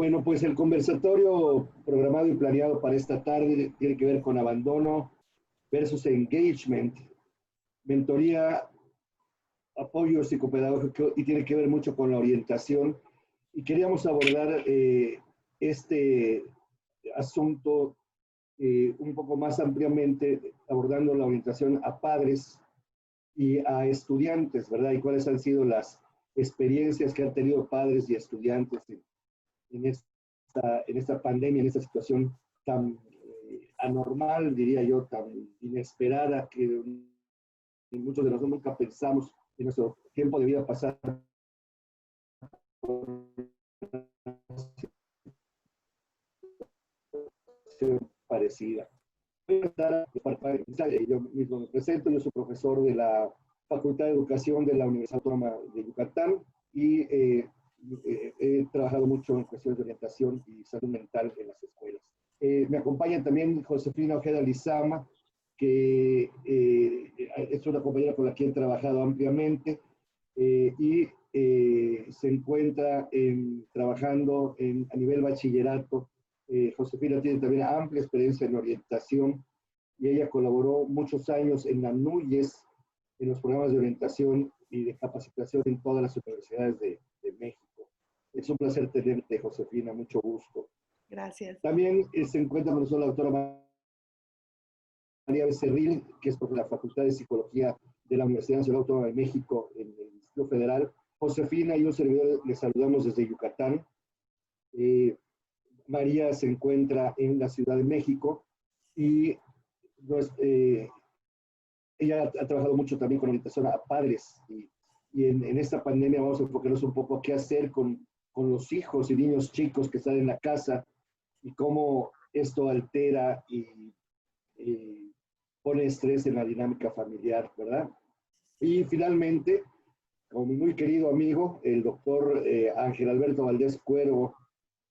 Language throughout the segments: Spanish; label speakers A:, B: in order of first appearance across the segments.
A: Bueno, pues el conversatorio programado y planeado para esta tarde tiene que ver con abandono versus engagement, mentoría, apoyo psicopedagógico y tiene que ver mucho con la orientación. Y queríamos abordar este asunto un poco más ampliamente, abordando la orientación a padres y a estudiantes, ¿verdad? Y cuáles han sido las experiencias que han tenido padres y estudiantes en esta pandemia, en esta situación tan anormal, diría yo, tan inesperada, que muchos de nosotros nunca pensamos en nuestro tiempo de vida pasar por una parecida. Yo mismo me presento, yo soy profesor de la Facultad de Educación de la Universidad Autónoma de Yucatán y he trabajado mucho en cuestiones de orientación y salud mental en las escuelas. Me acompaña también Josefina Ojeda Lizama, que es una compañera con la que he trabajado ampliamente y se encuentra trabajando a nivel bachillerato. Josefina tiene también amplia experiencia en orientación y ella colaboró muchos años en la NUYES, en los programas de orientación y de capacitación en todas las universidades de México. Es un placer tenerte, Josefina, mucho gusto.
B: Gracias.
A: También se encuentra con nosotros la doctora María Becerril, que es profesora de la Facultad de Psicología de la Universidad Nacional Autónoma de México en el Distrito Federal. Josefina y un servidor les saludamos desde Yucatán. María se encuentra en la Ciudad de México y ella ha trabajado mucho también con orientación a padres y en esta pandemia vamos a enfocarnos un poco a qué hacer con los hijos y niños chicos que están en la casa y cómo esto altera y pone estrés en la dinámica familiar, ¿verdad? Y finalmente, con mi muy querido amigo, el doctor Ángel Alberto Valdés Cuervo,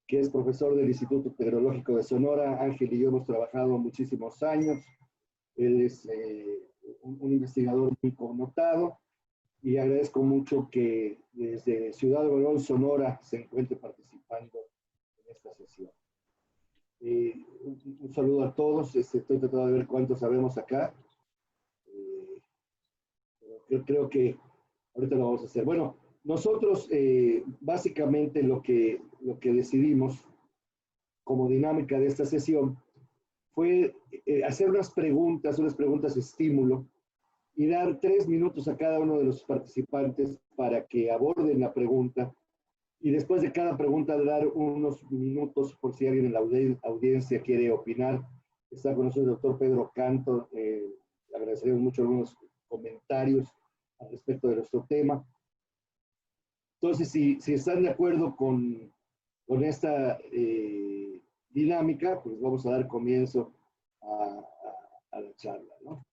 A: que es profesor del Instituto Tecnológico de Sonora. Ángel y yo hemos trabajado muchísimos años. Él es un investigador muy connotado y agradezco mucho que desde Ciudad Obregón, Sonora, se encuentre participando en esta sesión. Un saludo a todos. Estoy tratando de ver cuántos sabemos acá. Creo que ahorita lo vamos a hacer. Bueno, nosotros básicamente lo que decidimos como dinámica de esta sesión fue hacer unas preguntas estímulo y dar 3 minutos a cada uno de los participantes para que aborden la pregunta y después de cada pregunta dar unos minutos por si alguien en la audiencia quiere opinar. Está con nosotros el doctor Pedro Canto. Le agradeceríamos mucho algunos comentarios al respecto de nuestro tema. Entonces, si están de acuerdo con esta dinámica, pues vamos a dar comienzo a la charla, ¿no?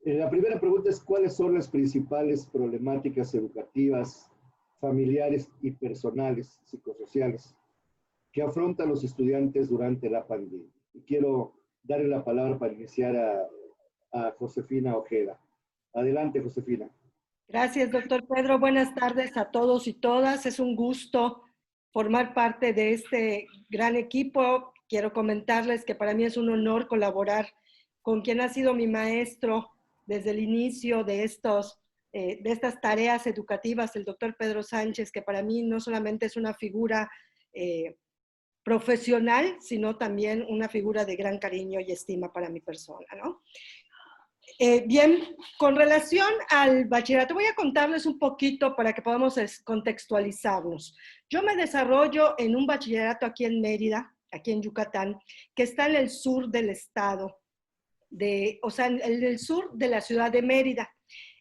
A: La primera pregunta es: ¿cuáles son las principales problemáticas educativas, familiares y personales, psicosociales, que afrontan los estudiantes durante la pandemia? Y quiero darle la palabra para iniciar a Josefina Ojeda. Adelante, Josefina.
B: Gracias, doctor Pedro. Buenas tardes a todos y todas. Es un gusto formar parte de este gran equipo. Quiero comentarles que para mí es un honor colaborar con quien ha sido mi maestro desde el inicio de estas tareas educativas, el doctor Pedro Sánchez, que para mí no solamente es una figura profesional, sino también una figura de gran cariño y estima para mi persona, ¿no? Bien, con relación al bachillerato, voy a contarles un poquito para que podamos contextualizarnos. Yo me desarrollo en un bachillerato aquí en Mérida, aquí en Yucatán, que está en el sur del estado, o sea, en el sur de la ciudad de Mérida.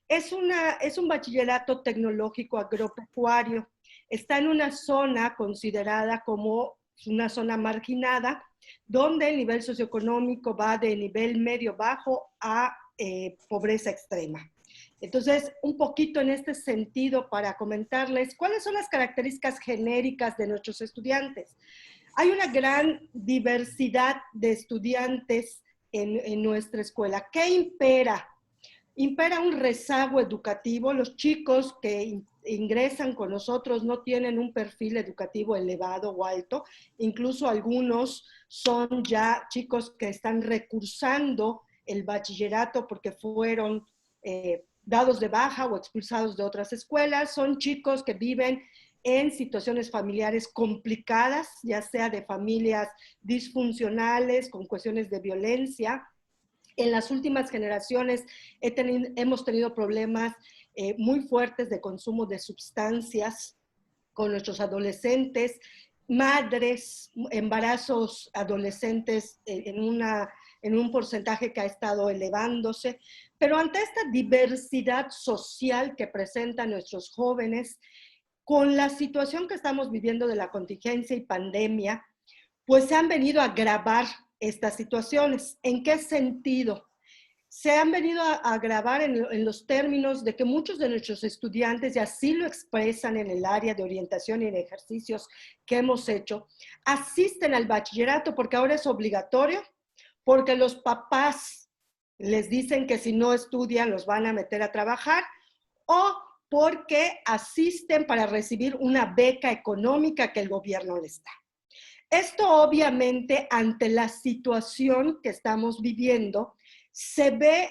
B: Es un bachillerato tecnológico agropecuario. Está en una zona considerada como una zona marginada, donde el nivel socioeconómico va de nivel medio-bajo a pobreza extrema. Entonces, un poquito en este sentido para comentarles cuáles son las características genéricas de nuestros estudiantes. Hay una gran diversidad de estudiantes en nuestra escuela. ¿Qué impera? impera un rezago educativo. Los chicos que ingresan con nosotros no tienen un perfil educativo elevado o alto, incluso algunos son ya chicos que están recursando el bachillerato porque fueron dados de baja o expulsados de otras escuelas, son chicos que viven en situaciones familiares complicadas, ya sea de familias disfuncionales, con cuestiones de violencia. En las últimas generaciones hemos tenido problemas muy fuertes de consumo de sustancias con nuestros adolescentes, madres, embarazos adolescentes en un porcentaje que ha estado elevándose. Pero ante esta diversidad social que presentan nuestros jóvenes, con la situación que estamos viviendo de la contingencia y pandemia, pues se han venido a agravar estas situaciones. ¿En qué sentido? Se han venido a agravar en los términos de que muchos de nuestros estudiantes, y así lo expresan en el área de orientación y en ejercicios que hemos hecho, asisten al bachillerato porque ahora es obligatorio, porque los papás les dicen que si no estudian los van a meter a trabajar, o porque asisten para recibir una beca económica que el gobierno les da. Esto obviamente ante la situación que estamos viviendo, se ve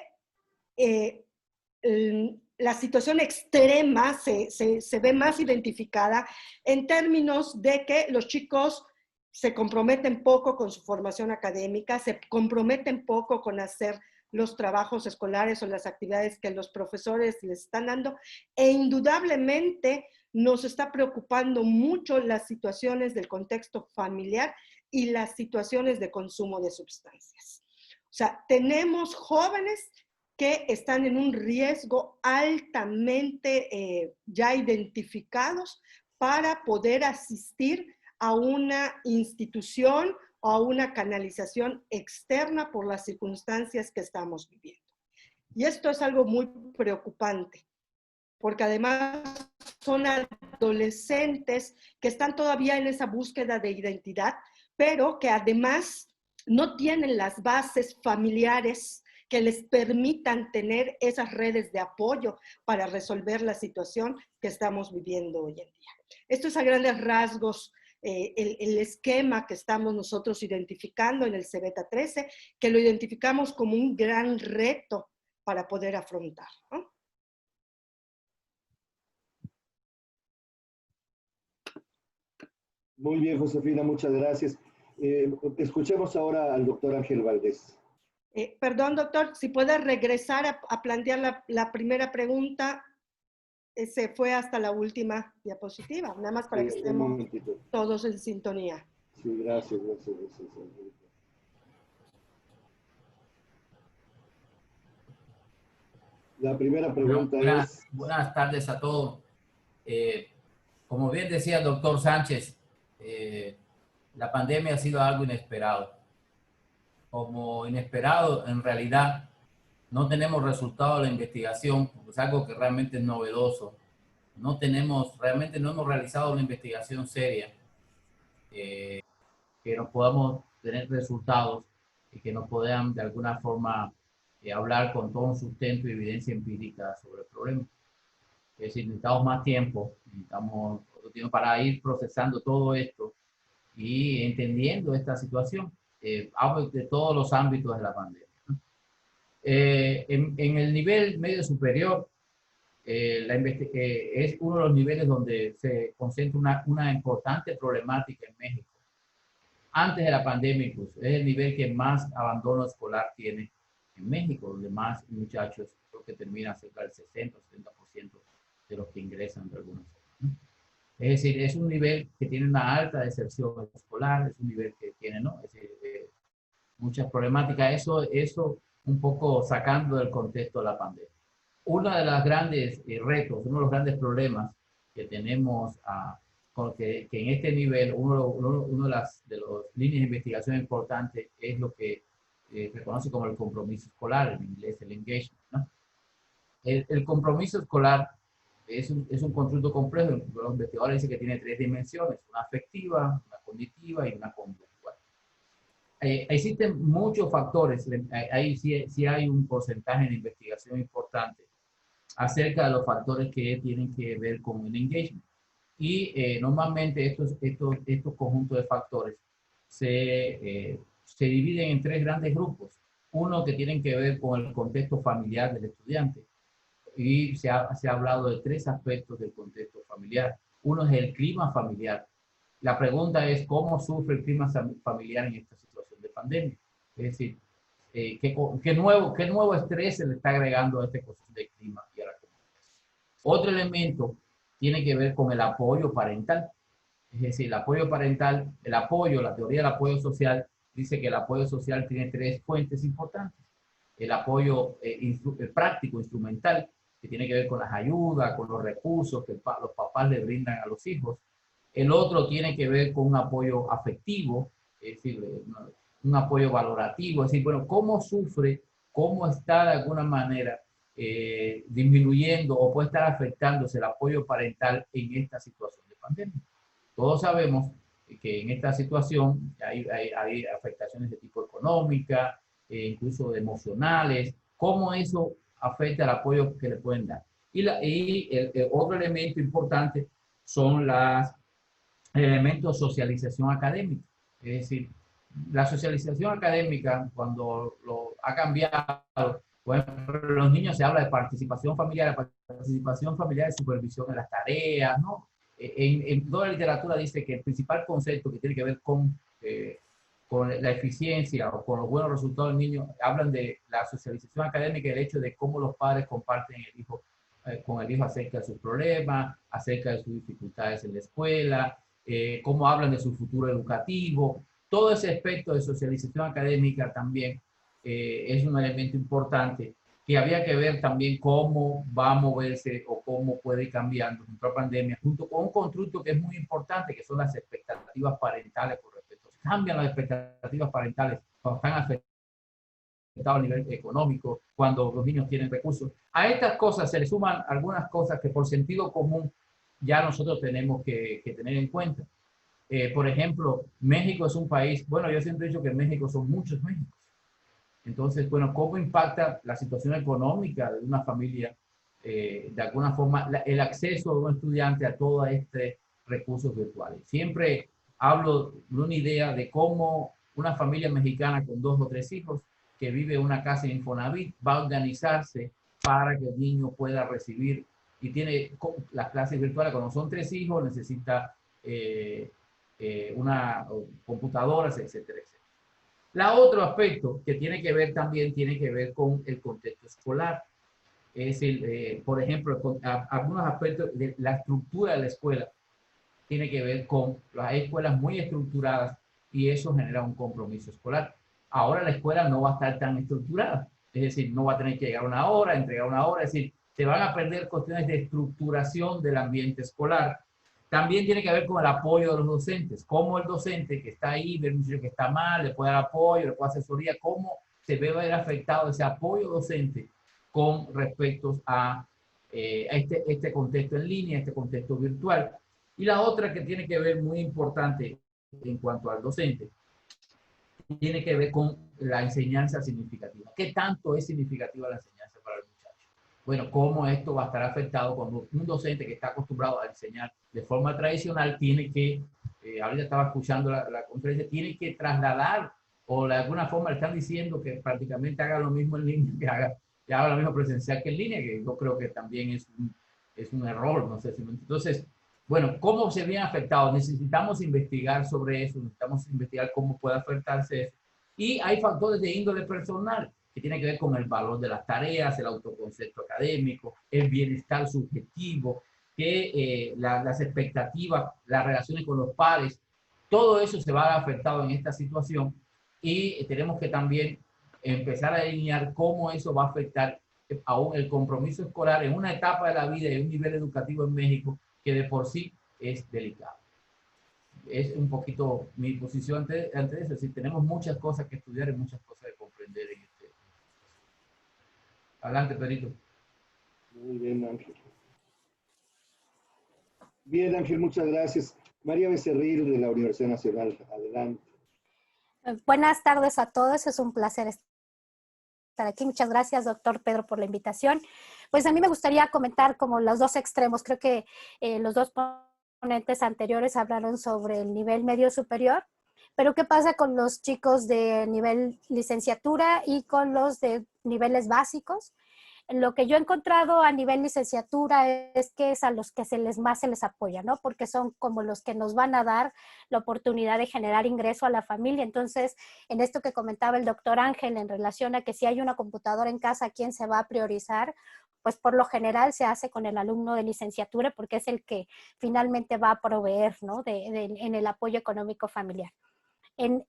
B: la situación extrema, se ve más identificada en términos de que los chicos se comprometen poco con su formación académica, se comprometen poco con hacer los trabajos escolares o las actividades que los profesores les están dando, e indudablemente nos está preocupando mucho las situaciones del contexto familiar y las situaciones de consumo de sustancias. O sea, tenemos jóvenes que están en un riesgo altamente ya identificados para poder asistir a una institución o a una canalización externa por las circunstancias que estamos viviendo. Y esto es algo muy preocupante, porque además son adolescentes que están todavía en esa búsqueda de identidad, pero que además no tienen las bases familiares que les permitan tener esas redes de apoyo para resolver la situación que estamos viviendo hoy en día. Esto es a grandes rasgos el esquema que estamos nosotros identificando en el CBETA 13, que lo identificamos como un gran reto para poder afrontar, ¿no?
A: Muy bien, Josefina, muchas gracias. Escuchemos ahora al doctor Ángel Valdés.
B: Perdón, doctor, si puede regresar a plantear la primera pregunta. Se fue hasta la última diapositiva, nada más para que estemos todos en sintonía.
A: Sí, gracias. La primera pregunta es...
C: Buenas tardes a todos. Como bien decía el doctor Sánchez, la pandemia ha sido algo inesperado. Como inesperado, en realidad, no tenemos resultado de la investigación, porque es algo que realmente es novedoso. Realmente no hemos realizado una investigación seria que nos podamos tener resultados y que nos puedan de alguna forma hablar con todo un sustento y evidencia empírica sobre el problema. Es decir, necesitamos más tiempo, necesitamos otro tiempo para ir procesando todo esto y entendiendo esta situación. Hablo de todos los ámbitos de la pandemia. En el nivel medio superior, es uno de los niveles donde se concentra una importante problemática en México. Antes de la pandemia, incluso, es el nivel que más abandono escolar tiene en México, donde más muchachos, creo que terminan cerca del 60 o 70% de los que ingresan de algunos años. Es decir, es un nivel que tiene una alta deserción escolar, es un nivel que tiene, ¿no? Es decir, muchas problemáticas, eso un poco sacando del contexto de la pandemia. Uno de los grandes retos, uno de los grandes problemas que tenemos que en este nivel, uno de las líneas de investigación importantes es lo que se conoce como el compromiso escolar, en inglés el engagement, ¿no? El compromiso escolar es un constructo complejo. Los investigadores dicen que tiene 3 dimensiones: una afectiva, una cognitiva y una conductual. existen muchos factores, ahí sí hay un porcentaje de investigación importante acerca de los factores que tienen que ver con el engagement. Y normalmente estos conjuntos de factores se dividen en tres grandes grupos. Uno que tienen que ver con el contexto familiar del estudiante. Y se ha hablado de tres aspectos del contexto familiar. Uno es el clima familiar. La pregunta es cómo sufre el clima familiar en esta situación de pandemia. Es decir, ¿qué nuevo estrés se le está agregando a este proceso de clima y a la comunidad? Otro elemento tiene que ver con el apoyo parental. Es decir, el apoyo parental, la teoría del apoyo social, dice que el apoyo social tiene tres fuentes importantes. El apoyo práctico, instrumental, que tiene que ver con las ayudas, con los recursos que los papás le brindan a los hijos. El otro tiene que ver con un apoyo afectivo, es decir, un apoyo valorativo, es decir, bueno, cómo sufre, cómo está de alguna manera disminuyendo o puede estar afectándose el apoyo parental en esta situación de pandemia. Todos sabemos que en esta situación hay afectaciones de tipo económica, incluso emocionales, cómo eso afecta el apoyo que le pueden dar. Y el otro elemento importante son los elementos de socialización académica. Es decir, la socialización académica, cuando lo ha cambiado, bueno, los niños se habla de participación familiar de supervisión en las tareas, ¿no? En toda la literatura dice que el principal concepto que tiene que ver con la eficiencia o con los buenos resultados del niño, hablan de la socialización académica y el hecho de cómo los padres comparten con el hijo acerca de sus problemas, acerca de sus dificultades en la escuela, cómo hablan de su futuro educativo. Todo ese aspecto de socialización académica también es un elemento importante que había que ver también cómo va a moverse o cómo puede ir cambiando junto a la pandemia, junto con un constructo que es muy importante, que son las expectativas parentales por respecto. Cambian las expectativas parentales cuando están afectados a nivel económico, cuando los niños tienen recursos. A estas cosas se le suman algunas cosas que por sentido común ya nosotros tenemos que tener en cuenta. Por ejemplo, México es un país, bueno, yo siempre he dicho que en México son muchos Méxicos. Entonces, bueno, ¿cómo impacta la situación económica de una familia, de alguna forma, el acceso de un estudiante a todos estos recursos virtuales? Siempre hablo de una idea de cómo una familia mexicana con 2 o 3 hijos que vive en una casa en Infonavit va a organizarse para que el niño pueda recibir y tiene las clases virtuales. Cuando son 3 hijos, necesita una computadora, etcétera, etcétera. La otro aspecto que tiene que ver también tiene que ver con el contexto escolar. Es decir, por ejemplo, algunos aspectos de la estructura de la escuela tiene que ver con las escuelas muy estructuradas y eso genera un compromiso escolar. Ahora la escuela no va a estar tan estructurada, es decir, no va a tener que llegar una hora, entregar una hora, es decir, se van a perder cuestiones de estructuración del ambiente escolar. También tiene que ver con el apoyo de los docentes, cómo el docente que está ahí, ve un niño que está mal, le puede dar apoyo, le puede asesoría, cómo se ve ver afectado ese apoyo docente con respecto a este contexto en línea, este contexto virtual. Y la otra que tiene que ver muy importante en cuanto al docente, tiene que ver con la enseñanza significativa. ¿Qué tanto es significativa la enseñanza para el muchacho? Bueno, cómo esto va a estar afectado cuando un docente que está acostumbrado a enseñar de forma tradicional tiene que, ahorita estaba escuchando la conferencia, tiene que trasladar o de alguna forma le están diciendo que prácticamente haga lo mismo en línea que haga lo mismo presencial que en línea, que yo creo que también es un error, no sé si entonces, bueno, ¿cómo se ven afectados? Necesitamos investigar sobre eso, necesitamos investigar cómo puede afectarse eso. Y hay factores de índole personal que tienen que ver con el valor de las tareas, el autoconcepto académico, el bienestar subjetivo, que las expectativas, las relaciones con los pares, todo eso se va a ver afectado en esta situación y tenemos que también empezar a delinear cómo eso va a afectar aún el compromiso escolar en una etapa de la vida y un nivel educativo en México que de por sí es delicado. Es un poquito mi posición ante eso, es decir, tenemos muchas cosas que estudiar y muchas cosas que comprender en este. Adelante, Pedrito.
A: Muy bien, Ángel. Bien, Ángel, muchas gracias. María Becerril, de la Universidad Nacional, adelante.
D: Buenas tardes a todos, es un placer estar aquí. Muchas gracias, doctor Pedro, por la invitación. Pues a mí me gustaría comentar como los dos extremos. Creo que los dos ponentes anteriores hablaron sobre el nivel medio superior, pero ¿qué pasa con los chicos de nivel licenciatura y con los de niveles básicos? Lo que yo he encontrado a nivel licenciatura es que es a los que más se les apoya, ¿no? Porque son como los que nos van a dar la oportunidad de generar ingreso a la familia. Entonces, en esto que comentaba el doctor Ángel en relación a que si hay una computadora en casa, ¿quién se va a priorizar? Pues por lo general se hace con el alumno de licenciatura porque es el que finalmente va a proveer, ¿no? En el apoyo económico familiar.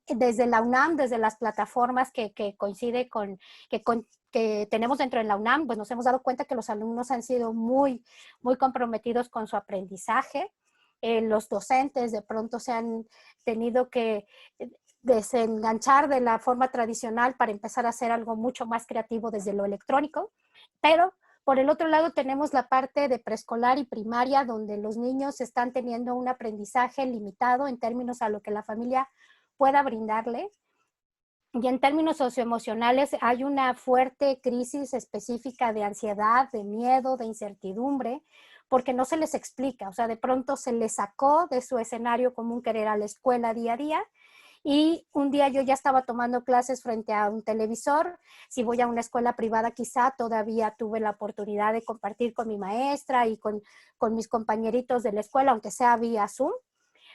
D: Desde la UNAM, desde las plataformas que coincide que tenemos dentro de la UNAM, pues nos hemos dado cuenta que los alumnos han sido muy comprometidos con su aprendizaje. Los docentes de pronto se han tenido que desenganchar de la forma tradicional para empezar a hacer algo mucho más creativo desde lo electrónico, pero por el otro lado tenemos la parte de preescolar y primaria donde los niños están teniendo un aprendizaje limitado en términos a lo que la familia pueda brindarle. Y en términos socioemocionales hay una fuerte crisis específica de ansiedad, de miedo, de incertidumbre, porque no se les explica, o sea, de pronto se les sacó de su escenario común que era la escuela día a día, y un día yo ya estaba tomando clases frente a un televisor. Si voy a una escuela privada, quizá todavía tuve la oportunidad de compartir con mi maestra y con mis compañeritos de la escuela, aunque sea vía Zoom.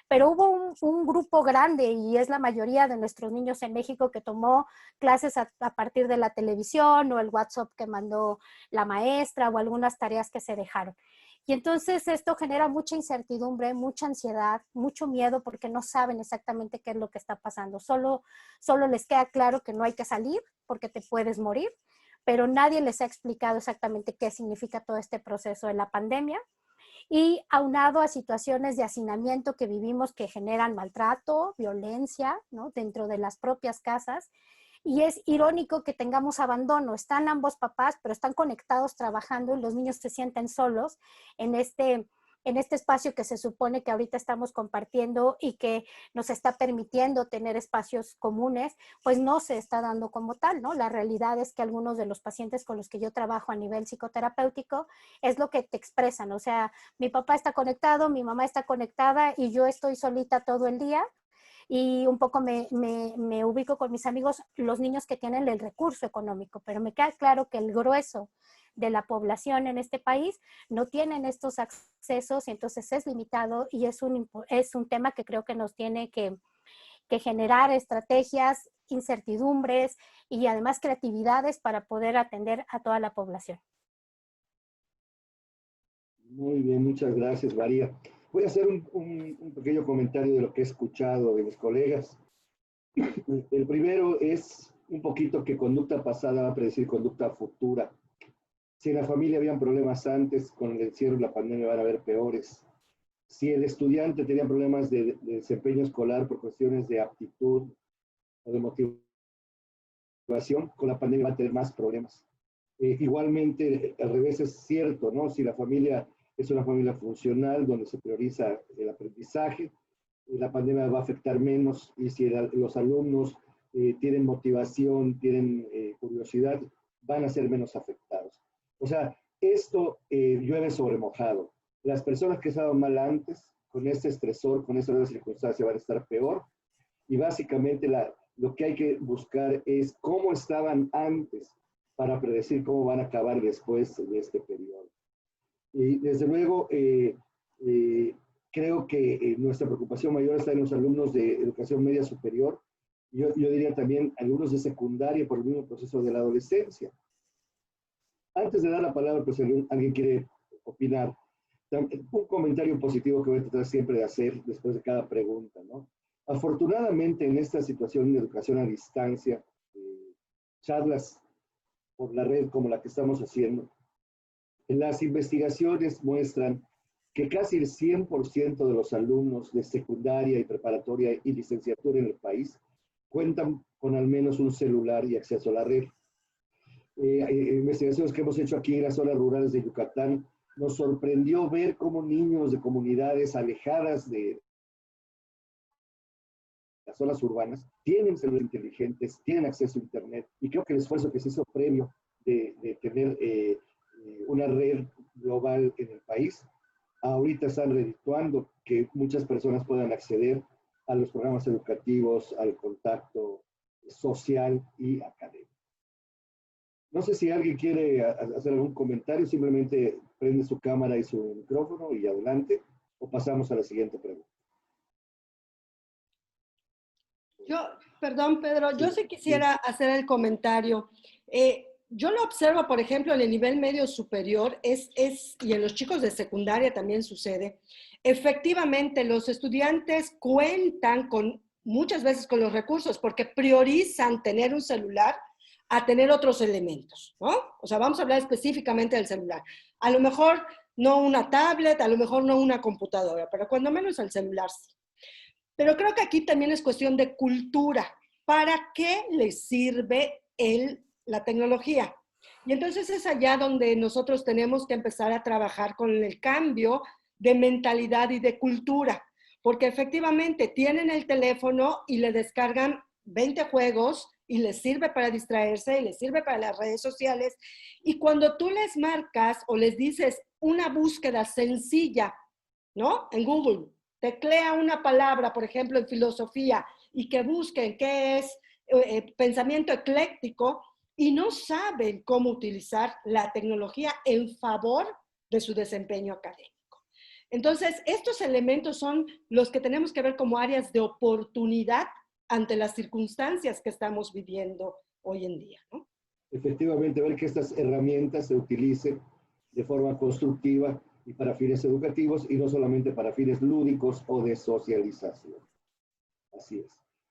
D: Pero hubo un grupo grande, y es la mayoría de nuestros niños en México, que tomó clases a partir de la televisión o el WhatsApp que mandó la maestra o algunas tareas que se dejaron. Y entonces esto genera mucha incertidumbre, mucha ansiedad, mucho miedo porque no saben exactamente qué es lo que está pasando. Solo les queda claro que no hay que salir porque te puedes morir, pero nadie les ha explicado exactamente qué significa todo este proceso de la pandemia. Y aunado a situaciones de hacinamiento que vivimos que generan maltrato, violencia, ¿no? Dentro de las propias casas. Y es irónico que tengamos abandono. Están ambos papás, pero están conectados trabajando y los niños se sienten solos en este espacio que se supone que ahorita estamos compartiendo y que nos está permitiendo tener espacios comunes, pues no se está dando como tal, ¿no? La realidad es que algunos de los pacientes con los que yo trabajo a nivel psicoterapéutico es lo que te expresan, o sea, mi papá está conectado, mi mamá está conectada y yo estoy solita todo el día. Y un poco me ubico con mis amigos, los niños que tienen el recurso económico, pero me queda claro que el grueso de la población en este país no tienen estos accesos y entonces es limitado y es un tema que creo que nos tiene que generar estrategias, incertidumbres y además creatividades para poder atender a toda la población.
A: Muy bien, muchas gracias, María. Voy a hacer un pequeño comentario de lo que he escuchado de mis colegas. El primero es un poquito que conducta pasada va a predecir conducta futura. Si en la familia habían problemas antes, con el encierro y la pandemia van a haber peores. Si el estudiante tenía problemas de desempeño escolar por cuestiones de aptitud o de motivación, con la pandemia va a tener más problemas. Igualmente, al revés es cierto, ¿no? Si la familia es una familia funcional, donde se prioriza el aprendizaje, la pandemia va a afectar menos, y si los alumnos tienen motivación, tienen curiosidad, van a ser menos afectados. O sea, esto llueve sobre mojado. Las personas que estaban mal antes, con este estresor, con esta nueva circunstancia, van a estar peor, y básicamente lo que hay que buscar es cómo estaban antes para predecir cómo van a acabar después de este periodo. Y desde luego, creo que nuestra preocupación mayor está en los alumnos de educación media superior. Yo diría también alumnos de secundaria por el mismo proceso de la adolescencia. Antes de dar la palabra, pues alguien quiere opinar. Un comentario positivo que voy a tratar siempre de hacer después de cada pregunta, ¿no? Afortunadamente, en esta situación de educación a distancia, charlas por la red como la que estamos haciendo, las investigaciones muestran que casi el 100% de los alumnos de secundaria y preparatoria y licenciatura en el país cuentan con al menos un celular y acceso a la red. Investigaciones que hemos hecho aquí en las zonas rurales de Yucatán, nos sorprendió ver cómo niños de comunidades alejadas de las zonas urbanas, tienen celulares inteligentes, tienen acceso a Internet, y creo que el esfuerzo que se hizo previo de tener una red global en el país, ahorita están redituando que muchas personas puedan acceder a los programas educativos, al contacto social y académico. No sé si alguien quiere hacer algún comentario, simplemente prende su cámara y su micrófono y adelante, o pasamos a la siguiente pregunta.
B: Perdón, Pedro, yo sí quisiera hacer el comentario. Yo lo observo, por ejemplo, en el nivel medio superior, y en los chicos de secundaria también sucede. Efectivamente, los estudiantes cuentan muchas veces con los recursos porque priorizan tener un celular a tener otros elementos, ¿no? O sea, vamos a hablar específicamente del celular. A lo mejor no una tablet, a lo mejor no una computadora, pero cuando menos el celular sí. Pero creo que aquí también es cuestión de cultura. ¿Para qué les sirve la tecnología? Y entonces es allá donde nosotros tenemos que empezar a trabajar con el cambio de mentalidad y de cultura. Porque efectivamente tienen el teléfono y le descargan 20 juegos y les sirve para distraerse y les sirve para las redes sociales. Y cuando tú les marcas o les dices una búsqueda sencilla, ¿no? En Google, teclea una palabra, por ejemplo, en filosofía, y que busquen qué es pensamiento ecléctico, y no saben cómo utilizar la tecnología en favor de su desempeño académico. Entonces, estos elementos son los que tenemos que ver como áreas de oportunidad ante las circunstancias que estamos viviendo hoy en día, ¿no?
A: Efectivamente, ver que estas herramientas se utilicen de forma constructiva y para fines educativos y no solamente para fines lúdicos o de socialización. Así es.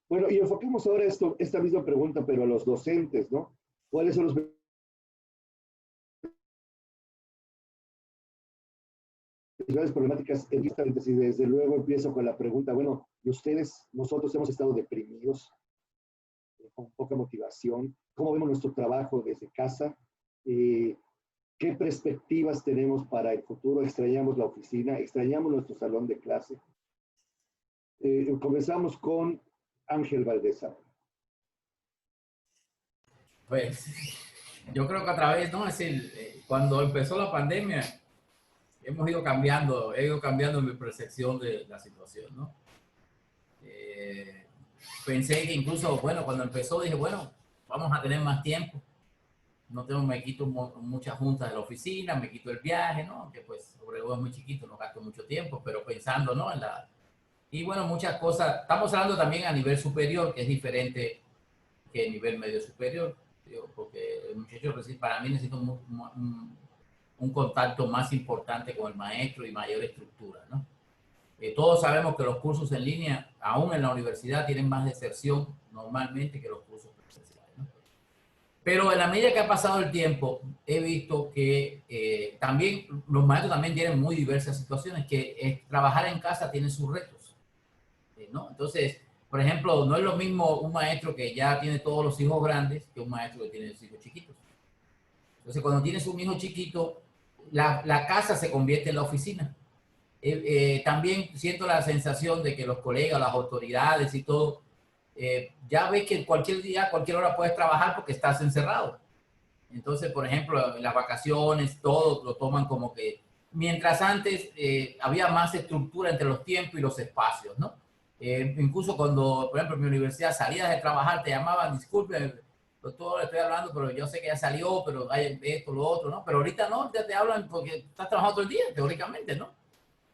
A: Bueno, y enfoquemos ahora esta misma pregunta, pero a los docentes, ¿no? ¿Cuáles son los principales problemáticas en esta? Y desde luego empiezo con la pregunta, bueno, ¿y ustedes, nosotros hemos estado deprimidos, con poca motivación? ¿Cómo vemos nuestro trabajo desde casa? ¿Qué perspectivas tenemos para el futuro? ¿Extrañamos la oficina? ¿Extrañamos nuestro salón de clase? Comenzamos con Ángel Valdés.
C: Pues yo creo que a través, ¿no? Es decir, cuando empezó la pandemia, he ido cambiando mi percepción de la situación, ¿no? Pensé que incluso, bueno, cuando empezó dije, bueno, vamos a tener más tiempo. Me quito muchas juntas de la oficina, me quito el viaje, ¿no? Que pues Obregón es muy chiquito, no gasto mucho tiempo, pero pensando, ¿no? Y bueno, muchas cosas. Estamos hablando también a nivel superior, que es diferente que a nivel medio superior, digo, porque el muchacho para mí necesita un contacto más importante con el maestro y mayor estructura, ¿no? Todos sabemos que los cursos en línea, aún en la universidad, tienen más deserción normalmente que los cursos presenciales, ¿no? Pero en la medida que ha pasado el tiempo, he visto que también los maestros también tienen muy diversas situaciones, que trabajar en casa tiene sus retos, ¿no? Entonces, por ejemplo, no es lo mismo un maestro que ya tiene todos los hijos grandes que un maestro que tiene los hijos chiquitos. Entonces, cuando tienes un hijo chiquito, la casa se convierte en la oficina. También siento la sensación de que los colegas, las autoridades y todo, ya ves que cualquier día, cualquier hora puedes trabajar porque estás encerrado. Entonces, por ejemplo, en las vacaciones, todo lo toman como que, mientras antes había más estructura entre los tiempos y los espacios, ¿no? Incluso cuando, por ejemplo, en mi universidad salías de trabajar, te llamaban, disculpe, doctor, le estoy hablando, pero yo sé que ya salió, pero hay esto, lo otro, ¿no? Pero ahorita no, ya te hablan porque estás trabajando todo el día, teóricamente, ¿no?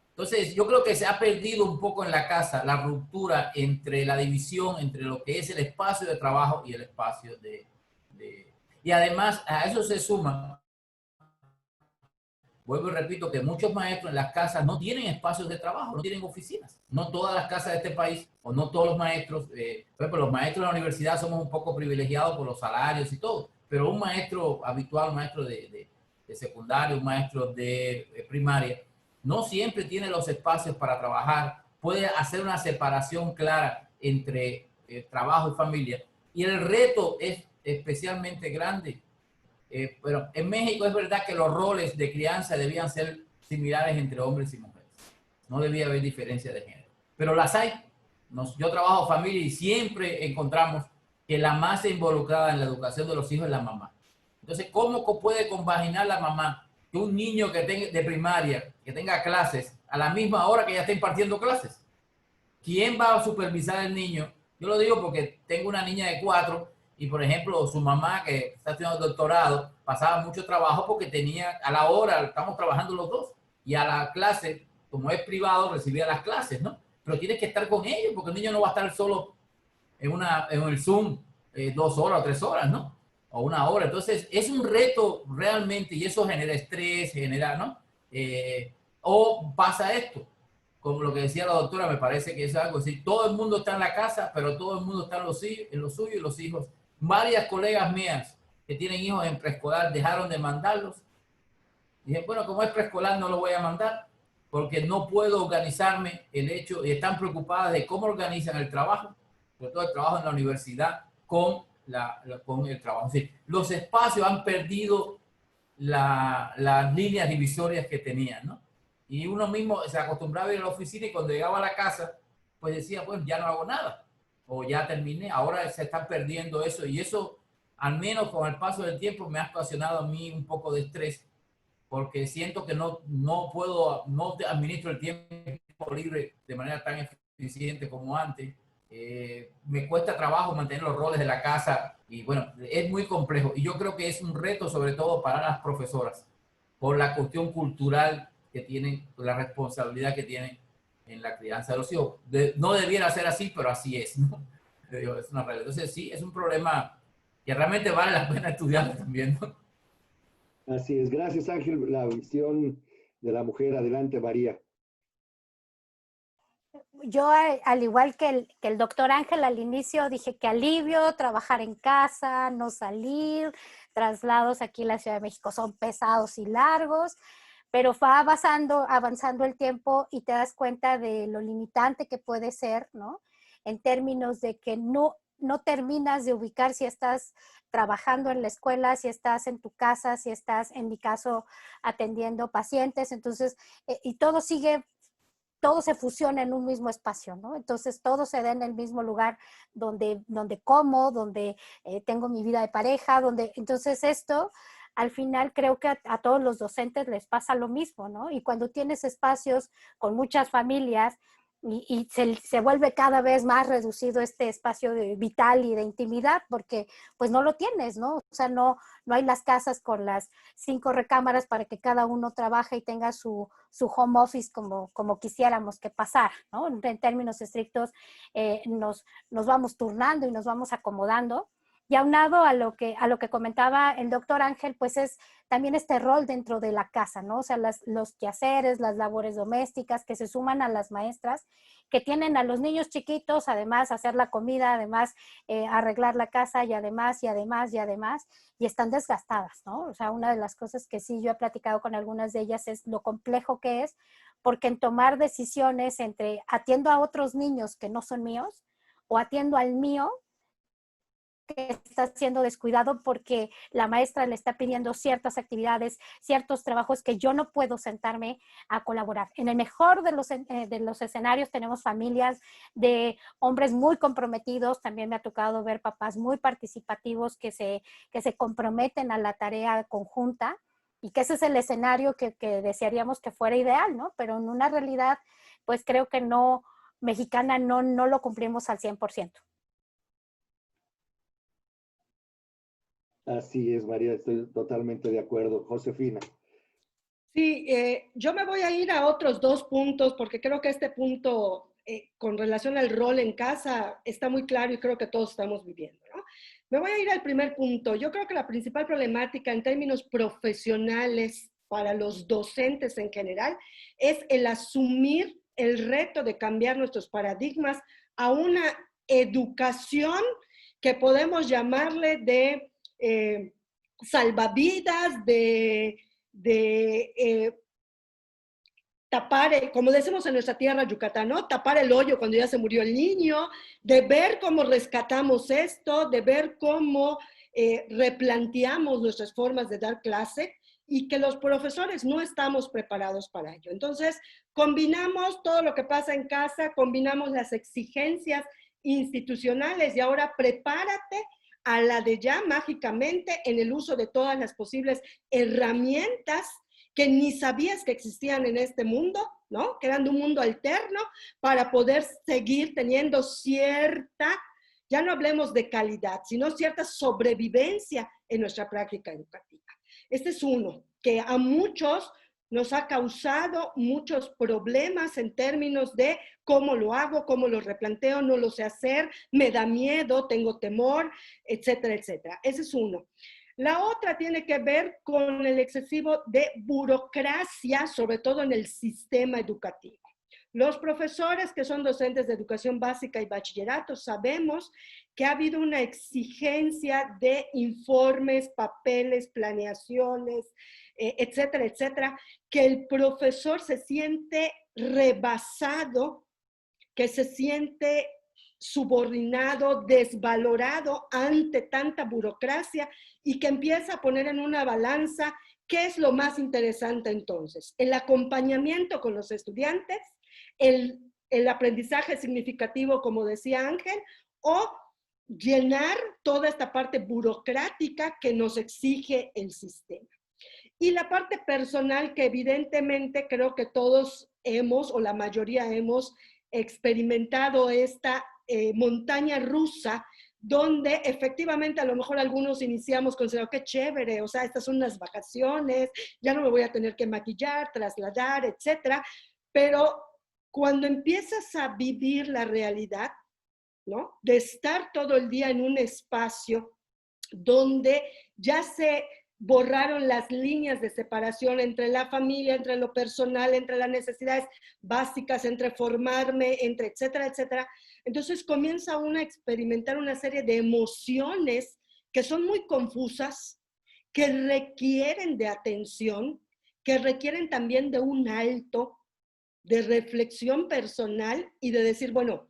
C: Entonces, yo creo que se ha perdido un poco en la casa la ruptura entre la división entre lo que es el espacio de trabajo y el espacio Y además, a eso se suma, vuelvo y repito, que muchos maestros en las casas no tienen espacios de trabajo, no tienen oficinas. No todas las casas de este país, o no todos los maestros, por ejemplo, los maestros de la universidad somos un poco privilegiados por los salarios y todo, pero un maestro habitual, un maestro de secundaria, un maestro de primaria, no siempre tiene los espacios para trabajar, puede hacer una separación clara entre trabajo y familia. Y el reto es especialmente grande. Pero en México es verdad que los roles de crianza debían ser similares entre hombres y mujeres. No debía haber diferencia de género. Pero las hay. yo trabajo familia y siempre encontramos que la más involucrada en la educación de los hijos es la mamá. Entonces, ¿cómo puede compaginar la mamá que un niño que tenga, de primaria, que tenga clases a la misma hora que ya está impartiendo clases? ¿Quién va a supervisar al niño? Yo lo digo porque tengo una niña de 4 y, por ejemplo, su mamá, que está estudiando doctorado, pasaba mucho trabajo porque tenía a la hora, estamos trabajando los dos, y a la clase, como es privado, recibía las clases, ¿no? Pero tienes que estar con ellos porque el niño no va a estar solo en el Zoom 2 horas o 3 horas, ¿no? O 1 hora. Entonces, es un reto realmente y eso genera estrés, genera, ¿no? O pasa esto, como lo que decía la doctora, me parece que es algo así. Todo el mundo está en la casa, pero todo el mundo está en lo suyo y los hijos. Varias colegas mías que tienen hijos en preescolar dejaron de mandarlos. Dije, bueno, como es preescolar no lo voy a mandar porque no puedo organizarme el hecho y están preocupadas de cómo organizan el trabajo, sobre todo el trabajo en la universidad con el trabajo. Es decir, los espacios han perdido las líneas divisorias que tenían, ¿no? Y uno mismo se acostumbraba a ir a la oficina y cuando llegaba a la casa, pues decía, pues ya no hago nada, o ya terminé, ahora se está perdiendo eso, y eso, al menos con el paso del tiempo, me ha ocasionado a mí un poco de estrés, porque siento que no administro el tiempo libre de manera tan eficiente como antes. Me cuesta trabajo mantener los roles de la casa y bueno, es muy complejo. Y yo creo que es un reto sobre todo para las profesoras por la cuestión cultural que tienen, la responsabilidad que tienen en la crianza de los hijos. No debiera ser así, pero así es, ¿no? Es una realidad. Entonces sí, es un problema que realmente vale la pena estudiar también, ¿no?
A: Así es. Gracias, Ángel. La visión de la mujer. Adelante, María.
D: Yo, al igual que el doctor Ángel, al inicio dije que alivio, trabajar en casa, no salir, traslados aquí en la Ciudad de México son pesados y largos, pero va avanzando el tiempo y te das cuenta de lo limitante que puede ser, ¿no? En términos de que no terminas de ubicar si estás trabajando en la escuela, si estás en tu casa, si estás, en mi caso, atendiendo pacientes, entonces, y todo se fusiona en un mismo espacio, ¿no? Entonces todo se da en el mismo lugar donde como, donde tengo mi vida de pareja, entonces esto al final creo que a todos los docentes les pasa lo mismo, ¿no? Y cuando tienes espacios con muchas familias y se vuelve cada vez más reducido este espacio vital y de intimidad porque pues no lo tienes, ¿no? O sea, no hay las casas con las 5 recámaras para que cada uno trabaje y tenga su home office como quisiéramos que pasara, ¿no? En términos estrictos nos vamos turnando y nos vamos acomodando. Y aunado a lo que comentaba el doctor Ángel, pues es también este rol dentro de la casa, ¿no? O sea, los quehaceres, las labores domésticas que se suman a las maestras, que tienen a los niños chiquitos, además hacer la comida, además arreglar la casa y además, y están desgastadas, ¿no? O sea, una de las cosas que sí yo he platicado con algunas de ellas es lo complejo que es, porque en tomar decisiones entre atiendo a otros niños que no son míos o atiendo al mío, que está siendo descuidado porque la maestra le está pidiendo ciertas actividades, ciertos trabajos que yo no puedo sentarme a colaborar. En el mejor de los escenarios tenemos familias de hombres muy comprometidos, también me ha tocado ver papás muy participativos que se comprometen a la tarea conjunta y que ese es el escenario que desearíamos que fuera ideal, ¿no? Pero en una realidad, pues creo que mexicana no lo cumplimos al 100%.
A: Así es, María, estoy totalmente de acuerdo. Josefina.
B: Sí, yo me voy a ir a otros 2 puntos porque creo que este punto con relación al rol en casa está muy claro y creo que todos estamos viviendo, ¿no? Me voy a ir al primer punto. Yo creo que la principal problemática en términos profesionales para los docentes en general es el asumir el reto de cambiar nuestros paradigmas a una educación que podemos llamarle de salvavidas, de tapar, como decimos en nuestra tierra Yucatán, ¿no? Tapar el hoyo cuando ya se murió el niño, de ver cómo rescatamos esto, de ver cómo replanteamos nuestras formas de dar clase y que los profesores no estamos preparados para ello. Entonces, combinamos todo lo que pasa en casa, combinamos las exigencias institucionales y ahora prepárate a la de ya mágicamente en el uso de todas las posibles herramientas que ni sabías que existían en este mundo, ¿no? Creando un mundo alterno para poder seguir teniendo cierta, ya no hablemos de calidad, sino cierta sobrevivencia en nuestra práctica educativa. Este es uno que a muchos nos ha causado muchos problemas en términos de cómo lo hago, cómo lo replanteo, no lo sé hacer, me da miedo, tengo temor, etcétera, etcétera. Ese es uno. La otra tiene que ver con el excesivo de burocracia, sobre todo en el sistema educativo. Los profesores que son docentes de educación básica y bachillerato sabemos que ha habido una exigencia de informes, papeles, planeaciones, etcétera, etcétera, que el profesor se siente rebasado, que se siente subordinado, desvalorado ante tanta burocracia y que empieza a poner en una balanza qué es lo más interesante entonces, el acompañamiento con los estudiantes, el aprendizaje significativo, como decía Ángel, o llenar toda esta parte burocrática que nos exige el sistema. Y la parte personal que evidentemente creo que todos hemos, o la mayoría hemos experimentado esta montaña rusa, donde efectivamente a lo mejor algunos iniciamos con, qué chévere, o sea, estas son unas vacaciones, ya no me voy a tener que maquillar, trasladar, etcétera, pero cuando empiezas a vivir la realidad, ¿no? De estar todo el día en un espacio donde ya se borraron las líneas de separación entre la familia, entre lo personal, entre las necesidades básicas, entre formarme, entre etcétera, etcétera. Entonces comienza uno a experimentar una serie de emociones que son muy confusas, que requieren de atención, que requieren también de un alto, de reflexión personal y de decir, bueno,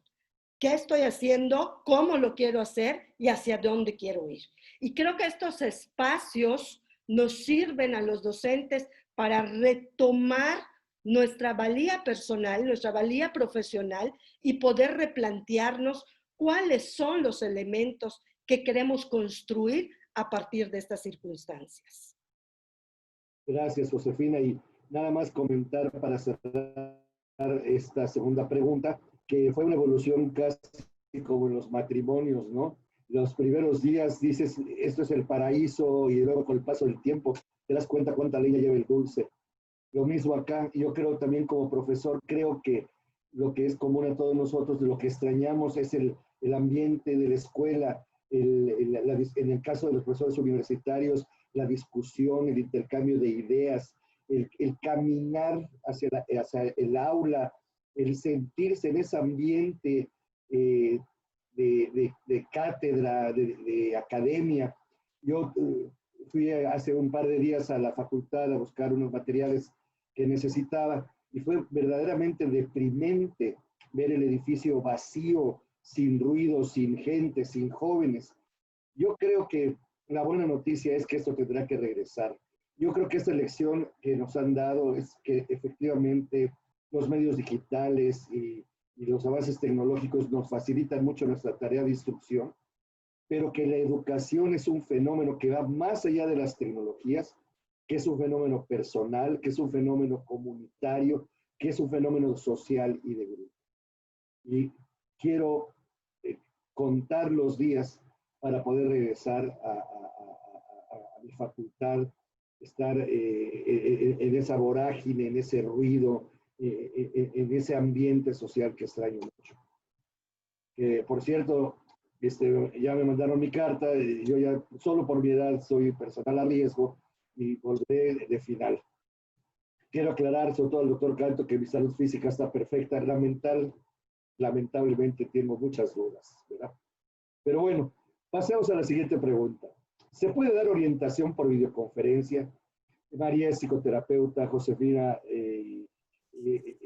B: ¿qué estoy haciendo? ¿Cómo lo quiero hacer? ¿Y hacia dónde quiero ir? Y creo que estos espacios nos sirven a los docentes para retomar nuestra valía personal, nuestra valía profesional y poder replantearnos cuáles son los elementos que queremos construir a partir de estas circunstancias.
A: Gracias, Josefina. Y nada más comentar para cerrar esta segunda pregunta, que fue una evolución casi como en los matrimonios, ¿no? Los primeros días dices, esto es el paraíso, y luego con el paso del tiempo te das cuenta cuánta leña lleva el dulce. Lo mismo acá, yo creo también como profesor, creo que lo que es común a todos nosotros, lo que extrañamos es el ambiente de la escuela, en el caso de los profesores universitarios, la discusión, el intercambio de ideas, el caminar hacia el aula, el sentirse en ese ambiente de cátedra, de academia. Yo fui hace un par de días a la facultad a buscar unos materiales que necesitaba y fue verdaderamente deprimente ver el edificio vacío, sin ruido, sin gente, sin jóvenes. Yo creo que la buena noticia es que esto tendrá que regresar. Yo creo que esta lección que nos han dado es que efectivamente los medios digitales y los avances tecnológicos nos facilitan mucho nuestra tarea de instrucción, pero que la educación es un fenómeno que va más allá de las tecnologías, que es un fenómeno personal, que es un fenómeno comunitario, que es un fenómeno social y de grupo. Y quiero contar los días para poder regresar a mi facultad, estar en esa vorágine, en ese ruido, en ese ambiente social que extraño mucho. Por cierto, ya me mandaron mi carta, yo ya solo por mi edad soy personal a riesgo y volveré de final. Quiero aclarar, sobre todo al doctor Canto, que mi salud física está perfecta, lamentablemente tengo muchas dudas, ¿verdad? Pero bueno, pasemos a la siguiente pregunta. ¿Se puede dar orientación por videoconferencia? María es psicoterapeuta, Josefina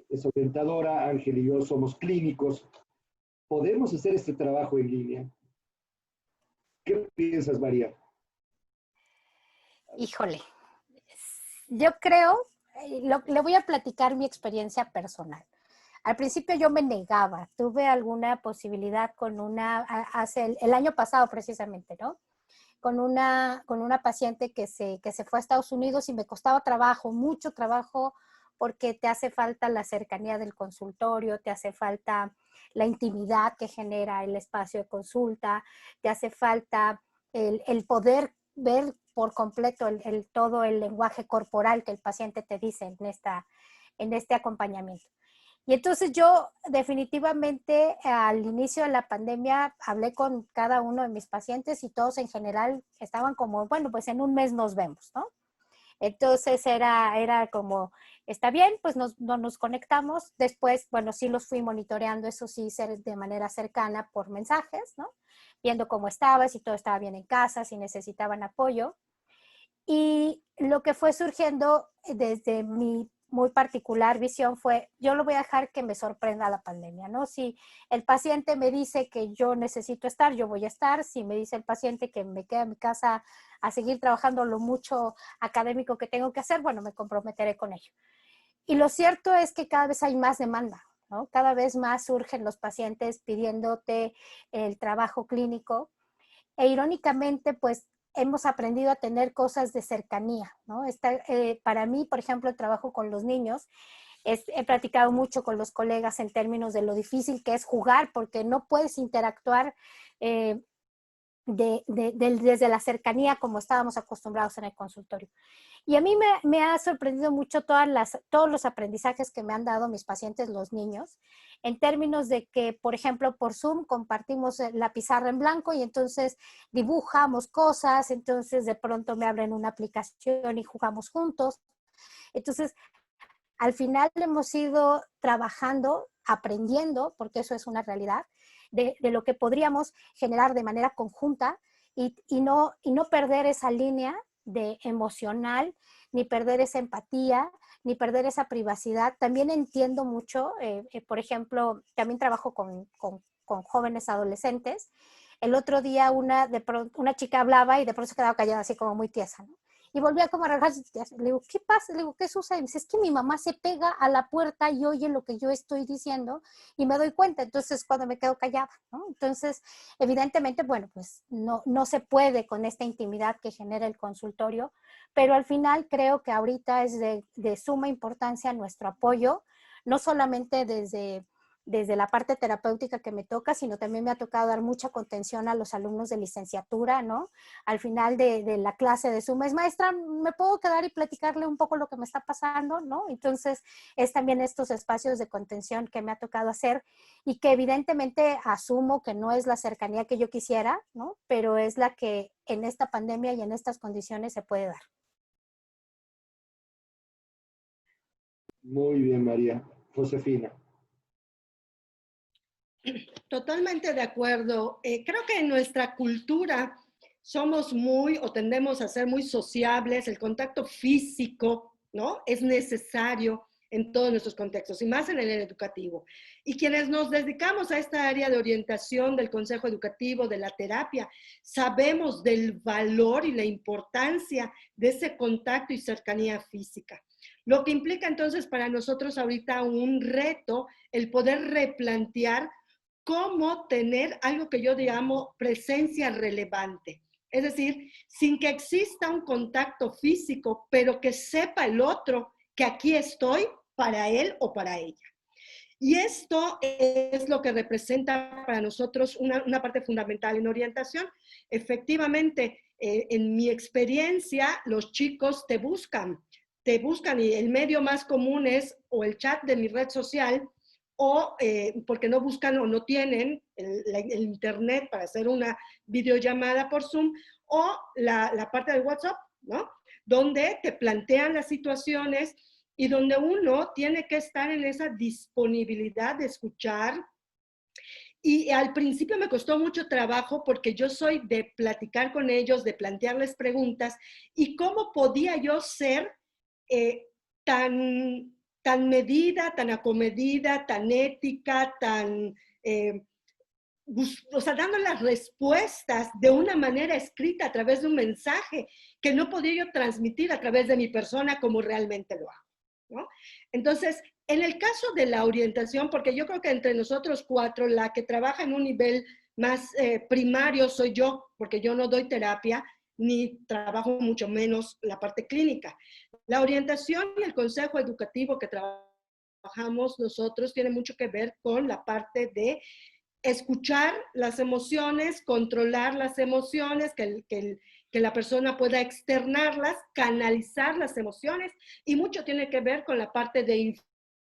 A: es orientadora, Ángel y yo somos clínicos. ¿Podemos hacer este trabajo en línea? ¿Qué piensas, María?
D: Híjole, yo creo, le voy a platicar mi experiencia personal. Al principio yo me negaba, tuve alguna posibilidad con hace el año pasado precisamente, ¿no? Con una paciente que se fue a Estados Unidos y me costaba trabajo, mucho trabajo, porque te hace falta la cercanía del consultorio, te hace falta la intimidad que genera el espacio de consulta, te hace falta el poder ver por completo todo el lenguaje corporal que el paciente te dice en este acompañamiento. Y entonces yo definitivamente al inicio de la pandemia hablé con cada uno de mis pacientes y todos en general estaban como, bueno, pues en un mes nos vemos, ¿no? Entonces era como, está bien, pues no nos conectamos. Después, bueno, sí los fui monitoreando, eso sí, de manera cercana por mensajes, ¿no? Viendo cómo estaba, si todo estaba bien en casa, si necesitaban apoyo. Y lo que fue surgiendo desde mi muy particular visión fue, yo lo voy a dejar que me sorprenda la pandemia, ¿no? Si el paciente me dice que yo necesito estar, yo voy a estar. Si me dice el paciente que me quede en mi casa a seguir trabajando lo mucho académico que tengo que hacer, bueno, me comprometeré con ello. Y lo cierto es que cada vez hay más demanda, ¿no? Cada vez más surgen los pacientes pidiéndote el trabajo clínico. E irónicamente, pues hemos aprendido a tener cosas de cercanía, ¿no? Para mí, por ejemplo, el trabajo con los niños, he platicado mucho con los colegas en términos de lo difícil que es jugar, porque no puedes interactuar eh, desde la cercanía como estábamos acostumbrados en el consultorio. Y a mí me ha sorprendido mucho todos los aprendizajes que me han dado mis pacientes, los niños, en términos de que, por ejemplo, por Zoom compartimos la pizarra en blanco y entonces dibujamos cosas, entonces de pronto me abren una aplicación y jugamos juntos. Entonces, al final hemos ido trabajando, aprendiendo, porque eso es una realidad, de lo que podríamos generar de manera conjunta y no perder esa línea de emocional, ni perder esa empatía, ni perder esa privacidad. También entiendo mucho, por ejemplo, también trabajo con jóvenes adolescentes. El otro día una chica hablaba y de pronto se quedaba callada así como muy tiesa, ¿no? Y volvía como a relajarse. Le digo, ¿qué pasa? Le digo, ¿qué sucede? Me dice, es que mi mamá se pega a la puerta y oye lo que yo estoy diciendo y me doy cuenta. Entonces, cuando me quedo callada, ¿no? Entonces, evidentemente, bueno, pues no se puede con esta intimidad que genera el consultorio, pero al final creo que ahorita es de suma importancia nuestro apoyo, no solamente desde la parte terapéutica que me toca, sino también me ha tocado dar mucha contención a los alumnos de licenciatura, ¿no? Al final de la clase de Zoom, es maestra, ¿me puedo quedar y platicarle un poco lo que me está pasando, ¿no? Entonces, es también estos espacios de contención que me ha tocado hacer y que evidentemente asumo que no es la cercanía que yo quisiera, ¿no? Pero es la que en esta pandemia y en estas condiciones se puede dar.
A: Muy bien, María. Josefina.
B: Totalmente de acuerdo. Creo que en nuestra cultura somos muy o tendemos a ser muy sociables. El contacto físico, ¿no? Es necesario en todos nuestros contextos y más en el educativo. Y quienes nos dedicamos a esta área de orientación del consejo educativo, de la terapia, sabemos del valor y la importancia de ese contacto y cercanía física. Lo que implica entonces para nosotros ahorita un reto el poder replantear cómo tener algo que yo llamo presencia relevante. Es decir, sin que exista un contacto físico, pero que sepa el otro que aquí estoy para él o para ella. Y esto es lo que representa para nosotros una parte fundamental en orientación. Efectivamente, en mi experiencia, los chicos te buscan y el medio más común es o el chat de mi red social o porque no buscan o no tienen el internet para hacer una videollamada por Zoom o la parte del WhatsApp, ¿no? Donde te plantean las situaciones y donde uno tiene que estar en esa disponibilidad de escuchar. Y al principio me costó mucho trabajo porque yo soy de platicar con ellos, de plantearles preguntas y cómo podía yo ser tan medida, tan acomedida, tan ética, tan o sea, dando las respuestas de una manera escrita a través de un mensaje que no podía yo transmitir a través de mi persona como realmente lo hago, ¿no? Entonces, en el caso de la orientación, porque yo creo que entre nosotros cuatro, la que trabaja en un nivel más primario soy yo, porque yo no doy terapia, ni trabajo mucho menos la parte clínica. La orientación y el consejo educativo que trabajamos nosotros tiene mucho que ver con la parte de escuchar las emociones, controlar las emociones, que la persona pueda externarlas, canalizar las emociones, y mucho tiene que ver con la parte de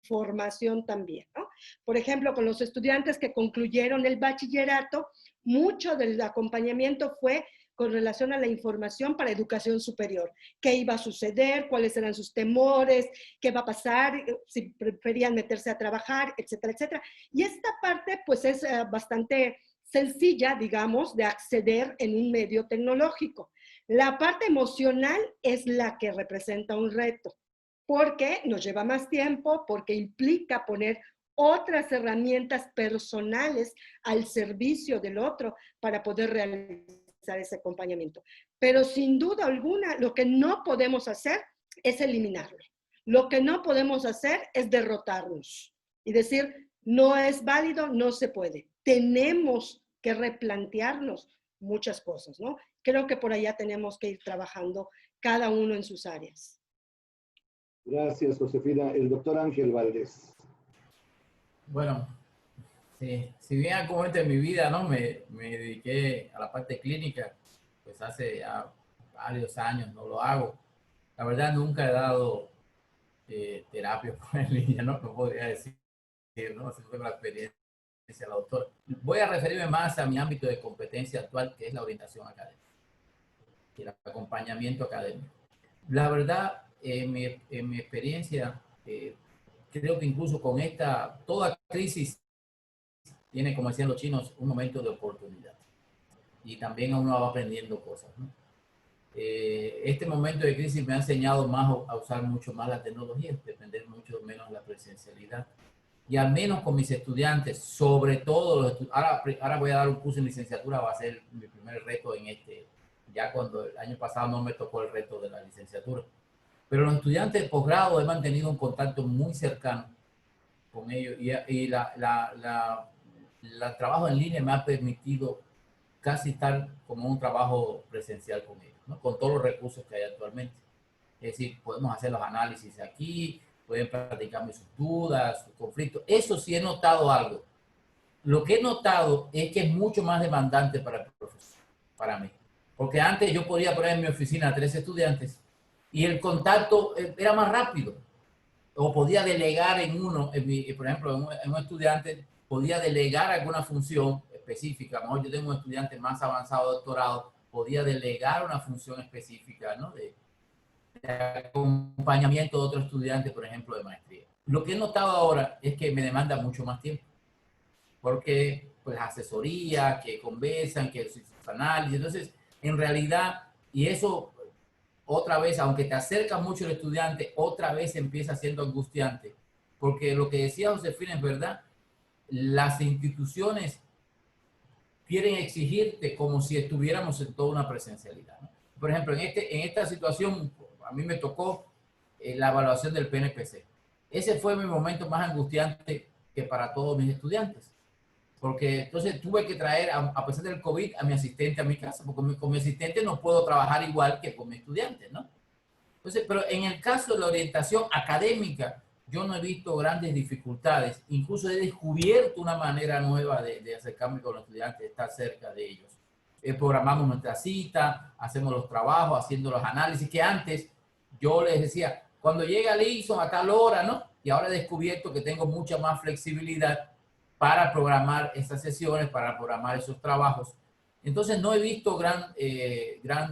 B: información también, ¿no? Por ejemplo, con los estudiantes que concluyeron el bachillerato, mucho del acompañamiento fue con relación a la información para educación superior. ¿Qué iba a suceder? ¿Cuáles eran sus temores? ¿Qué va a pasar? Si preferían meterse a trabajar, etcétera, etcétera. Y esta parte, pues, es bastante sencilla, digamos, de acceder en un medio tecnológico. La parte emocional es la que representa un reto, porque nos lleva más tiempo, porque implica poner otras herramientas personales al servicio del otro para poder realizar ese acompañamiento. Pero sin duda alguna, lo que no podemos hacer es eliminarlo. Lo que no podemos hacer es derrotarnos y decir, no es válido, no se puede. Tenemos que replantearnos muchas cosas, ¿no? Creo que por allá tenemos que ir trabajando cada uno en sus áreas.
A: Gracias, Josefina. El doctor Ángel Valdés.
C: Bueno, sí, si bien algún momento de mi vida, ¿no? me dediqué a la parte clínica, pues hace ya varios años no lo hago. La verdad nunca he dado terapia por línea, ¿no? No podría decir, ¿no? Si tengo la experiencia de la doctora. Voy a referirme más a mi ámbito de competencia actual, que es la orientación académica y el acompañamiento académico. La verdad, en mi experiencia, creo que incluso con toda crisis tiene, como decían los chinos, un momento de oportunidad. Y también uno va aprendiendo cosas, ¿no? Este momento de crisis me ha enseñado más a usar mucho más la tecnología, depender mucho menos de la presencialidad. Y al menos con mis estudiantes, sobre todo ahora voy a dar un curso en licenciatura, va a ser mi primer reto ya cuando el año pasado no me tocó el reto de la licenciatura. Pero los estudiantes de posgrado he mantenido un contacto muy cercano con ellos y el trabajo en línea me ha permitido casi estar como un trabajo presencial con ellos, ¿no? Con todos los recursos que hay actualmente. Es decir, podemos hacer los análisis aquí, pueden platicarme sus dudas, sus conflictos. Eso sí he notado algo. Lo que he notado es que es mucho más demandante para el profesor, para mí. Porque antes yo podía poner en mi oficina a 3 estudiantes y el contacto era más rápido. O podía delegar en uno, por ejemplo, en un estudiante, podía delegar alguna función específica. A lo mejor yo tengo un estudiante más avanzado, doctorado, podía delegar una función específica, ¿no? de acompañamiento de otro estudiante, por ejemplo, de maestría. Lo que he notado ahora es que me demanda mucho más tiempo, porque pues asesoría, que conversan, que sus análisis. Entonces, en realidad, y eso otra vez, aunque te acerca mucho el estudiante, otra vez empieza siendo angustiante, porque lo que decía Josefina es verdad, las instituciones quieren exigirte como si estuviéramos en toda una presencialidad, ¿no? Por ejemplo, en esta situación, a mí me tocó la evaluación del PNPC. Ese fue mi momento más angustiante que para todos mis estudiantes. Porque entonces tuve que traer, a pesar del COVID, a mi asistente a mi casa, porque con mi asistente no puedo trabajar igual que con mi estudiante, ¿no? Entonces, pero en el caso de la orientación académica, yo no he visto grandes dificultades. Incluso he descubierto una manera nueva de acercarme con los estudiantes, de estar cerca de ellos. Programamos nuestra cita, hacemos los trabajos, haciendo los análisis, que antes yo les decía, cuando llega Lison a tal hora, ¿no? Y ahora he descubierto que tengo mucha más flexibilidad para programar esas sesiones, para programar esos trabajos. Entonces no he visto gran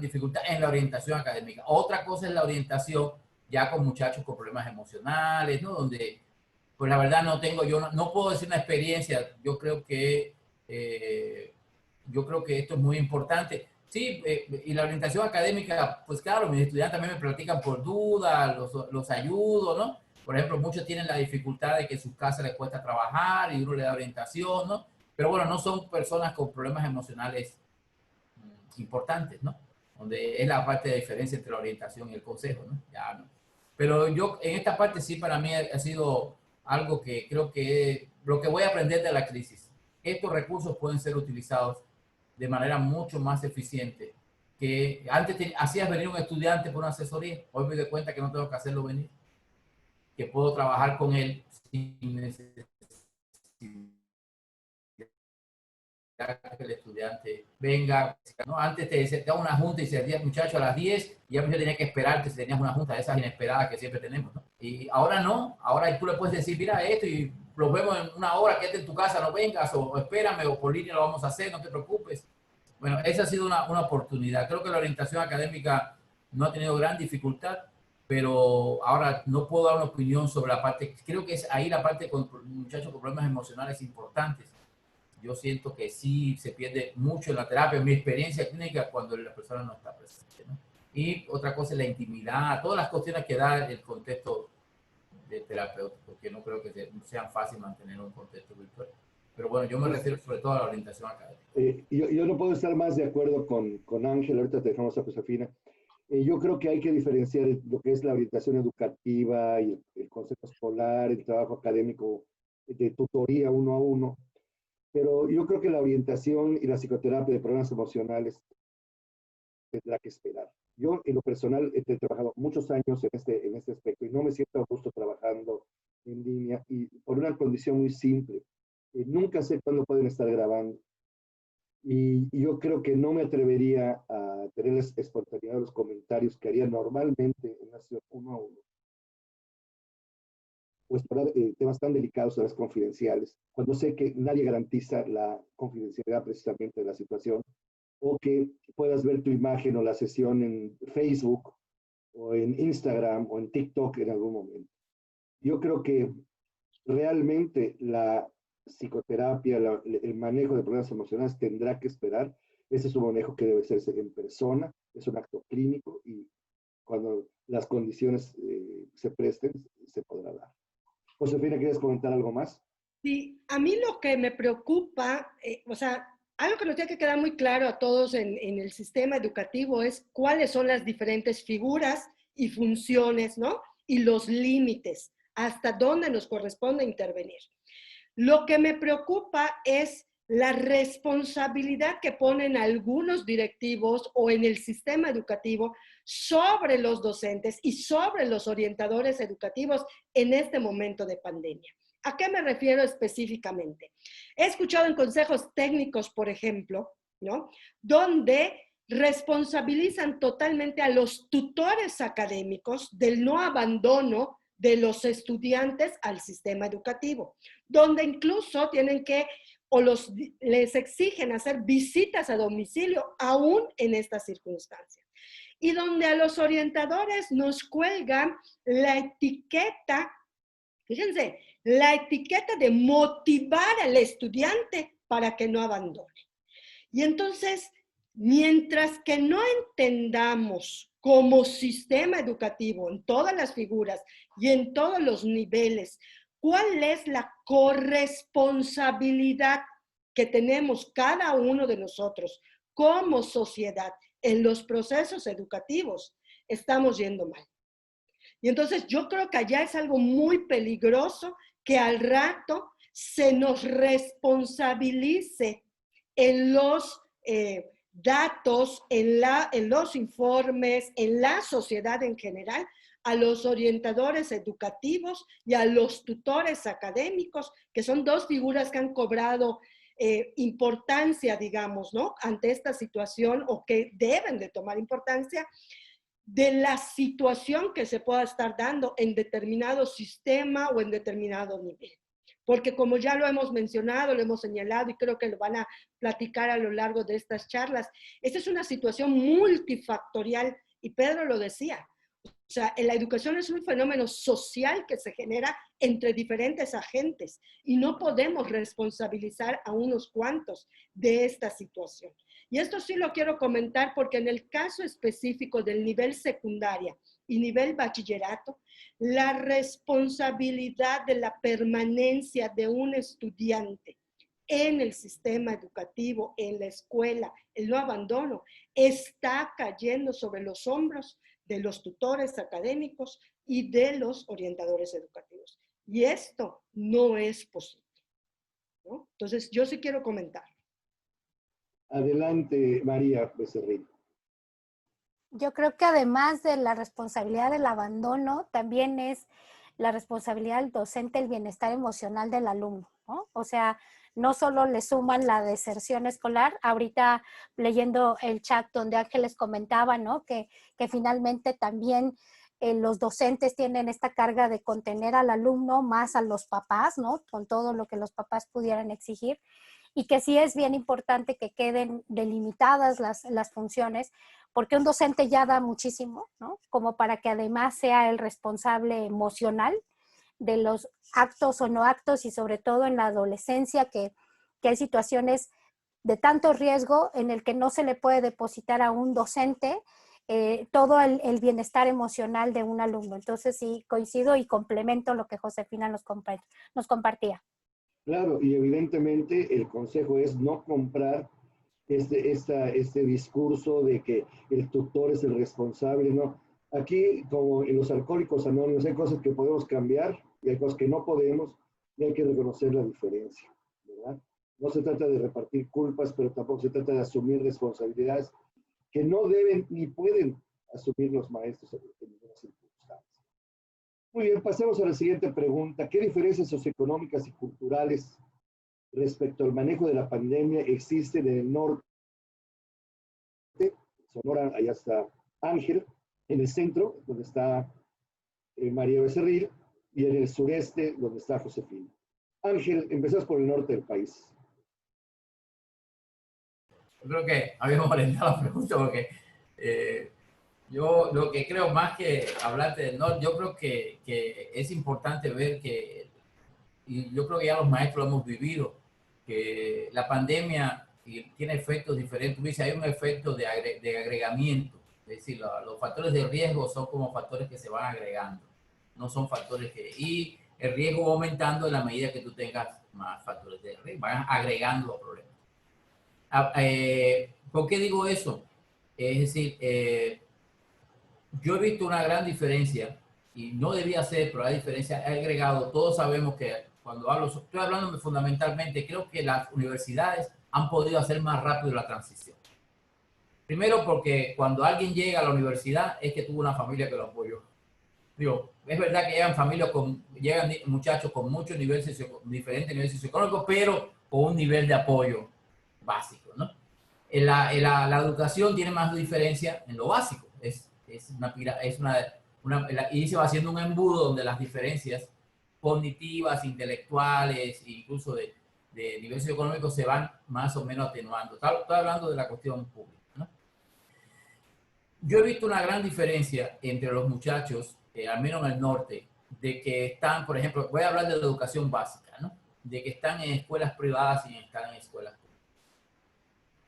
C: dificultad en la orientación académica. Otra cosa es la orientación ya con muchachos con problemas emocionales, ¿no? Donde, pues la verdad yo no puedo decir una experiencia. Yo creo que esto es muy importante. Sí, y la orientación académica, pues claro, mis estudiantes también me platican por dudas, los ayudo, ¿no? Por ejemplo, muchos tienen la dificultad de que en sus casas les cuesta trabajar y uno le da orientación, ¿no? Pero bueno, no son personas con problemas emocionales importantes, ¿no? Donde es la parte de diferencia entre la orientación y el consejo, ¿no? Ya no. Pero yo, en esta parte sí, para mí ha sido algo que creo que lo que voy a aprender de la crisis. Estos recursos pueden ser utilizados de manera mucho más eficiente que antes hacías venir un estudiante por una asesoría. Hoy me doy cuenta que no tengo que hacerlo venir, que puedo trabajar con él sin necesidad que el estudiante venga, ¿no? Antes te da una junta y se decía, muchachos, a las 10, y ya yo tenía que esperarte si tenías una junta de esas inesperadas que siempre tenemos, ¿no? Y ahora no, ahora tú le puedes decir, mira esto, y los vemos en una hora, quédate en tu casa, no vengas, o espérame, o por línea lo vamos a hacer, no te preocupes. Bueno, esa ha sido una oportunidad. Creo que la orientación académica no ha tenido gran dificultad, pero ahora no puedo dar una opinión sobre la parte, creo que es ahí la parte con muchachos con problemas emocionales importantes. Yo siento que sí se pierde mucho en la terapia, en mi experiencia clínica, cuando la persona no está presente, ¿no? Y otra cosa es la intimidad, todas las cuestiones que da el contexto de terapéutico, que no creo que sean fácil mantener un contexto virtual. Pero bueno, yo me refiero sobre todo a la orientación académica.
A: Yo no puedo estar más de acuerdo con Ángel, ahorita te dejamos a Josefina. Yo creo que hay que diferenciar lo que es la orientación educativa y el consejo escolar, el trabajo académico de tutoría uno a uno, pero yo creo que la orientación y la psicoterapia de problemas emocionales tendrá que esperar. Yo, en lo personal, he trabajado muchos años en este aspecto y no me siento a gusto trabajando en línea y por una condición muy simple. Nunca sé cuándo pueden estar grabando. Y yo creo que no me atrevería a tener la espontaneidad de los comentarios que haría normalmente en una sesión uno a uno, o explorar temas tan delicados, a veces confidenciales, cuando sé que nadie garantiza la confidencialidad precisamente de la situación, o que puedas ver tu imagen o la sesión en Facebook, o en Instagram, o en TikTok en algún momento. Yo creo que realmente la psicoterapia, el manejo de problemas emocionales tendrá que esperar. Ese es un manejo que debe hacerse en persona, es un acto clínico y cuando las condiciones se presten, se podrá dar. Josefina, ¿quieres comentar algo más?
B: Sí, a mí lo que me preocupa, o sea, algo que nos tiene que quedar muy claro a todos en el sistema educativo es cuáles son las diferentes figuras y funciones, ¿no? Y los límites, hasta dónde nos corresponde intervenir. Lo que me preocupa es la responsabilidad que ponen algunos directivos o en el sistema educativo sobre los docentes y sobre los orientadores educativos en este momento de pandemia. ¿A qué me refiero específicamente? He escuchado en consejos técnicos, por ejemplo, ¿no? Donde responsabilizan totalmente a los tutores académicos del no abandono de los estudiantes al sistema educativo, donde incluso tienen que o les exigen hacer visitas a domicilio aún en estas circunstancias. Y donde a los orientadores nos cuelgan la etiqueta, fíjense, la etiqueta de motivar al estudiante para que no abandone. Y entonces, mientras que no entendamos como sistema educativo en todas las figuras y en todos los niveles, cuál es la corresponsabilidad que tenemos cada uno de nosotros como sociedad en los procesos educativos, estamos yendo mal. Y entonces yo creo que allá es algo muy peligroso que al rato se nos responsabilice en los datos, en los informes, en la sociedad en general, a los orientadores educativos y a los tutores académicos, que son dos figuras que han cobrado importancia, digamos, ¿no? Ante esta situación o que deben de tomar importancia de la situación que se pueda estar dando en determinado sistema o en determinado nivel. Porque como ya lo hemos mencionado, lo hemos señalado y creo que lo van a platicar a lo largo de estas charlas, esta es una situación multifactorial y Pedro lo decía. O sea, la educación es un fenómeno social que se genera entre diferentes agentes y no podemos responsabilizar a unos cuantos de esta situación. Y esto sí lo quiero comentar porque en el caso específico del nivel secundaria y nivel bachillerato, la responsabilidad de la permanencia de un estudiante en el sistema educativo, en la escuela, el no abandono, está cayendo sobre los hombros de los tutores académicos y de los orientadores educativos. Y esto no es posible, ¿no? Entonces, yo sí quiero comentar.
A: Adelante, María Becerril.
D: Yo creo que además de la responsabilidad del abandono, también es la responsabilidad del docente el bienestar emocional del alumno, ¿no? O sea, no solo le suman la deserción escolar, ahorita leyendo el chat donde Ángeles comentaba, ¿no? Que finalmente también los docentes tienen esta carga de contener al alumno más a los papás, ¿no? Con todo lo que los papás pudieran exigir. Y que sí es bien importante que queden delimitadas las funciones, porque un docente ya da muchísimo, ¿no? Como para que además sea el responsable emocional de los actos o no actos, y sobre todo en la adolescencia, que hay situaciones de tanto riesgo en el que no se le puede depositar a un docente todo el bienestar emocional de un alumno. Entonces sí, coincido y complemento lo que Josefina nos compartía.
A: Claro, y evidentemente el consejo es no comprar este discurso de que el tutor es el responsable, ¿no? Aquí, como en los alcohólicos anónimos, hay cosas que podemos cambiar y hay cosas que no podemos, y hay que reconocer la diferencia, ¿verdad? No se trata de repartir culpas, pero tampoco se trata de asumir responsabilidades que no deben ni pueden asumir los maestros en ninguna circunstancia. Muy bien, pasemos a la siguiente pregunta. ¿Qué diferencias socioeconómicas y culturales respecto al manejo de la pandemia existen en el norte? Sonora, allá está Ángel, en el centro, donde está María Becerril, y en el sureste, donde está Josefina. Ángel, empezamos por el norte del país.
C: Yo creo que habíamos orientado la pregunta porque yo lo que creo, más que hablarte del norte, yo creo que es importante ver que, y yo creo que ya los maestros lo hemos vivido, que la pandemia tiene efectos diferentes. Dice, hay un efecto de agregamiento, es decir, los factores de riesgo son como factores que se van agregando, no son factores que... Y el riesgo va aumentando en la medida que tú tengas más factores de riesgo, van agregando los problemas. ¿Por qué digo eso? Es decir, yo he visto una gran diferencia, y no debía ser, pero la diferencia ha agregado. Todos sabemos que cuando hablo, estoy hablando fundamentalmente, creo que las universidades han podido hacer más rápido la transición. Primero porque cuando alguien llega a la universidad es que tuvo una familia que lo apoyó. Digo, es verdad que llegan muchachos con muchos diferentes niveles socioeconómicos, pero con un nivel de apoyo básico, ¿no? La educación tiene más diferencia en lo básico. Y se va haciendo un embudo donde las diferencias cognitivas, intelectuales, incluso de nivel socioeconómico se van más o menos atenuando. Estoy hablando de la cuestión pública, ¿no? Yo he visto una gran diferencia entre los muchachos, al menos en el norte, de que están, por ejemplo, voy a hablar de la educación básica, ¿no? De que están en escuelas privadas y están en escuelas públicas.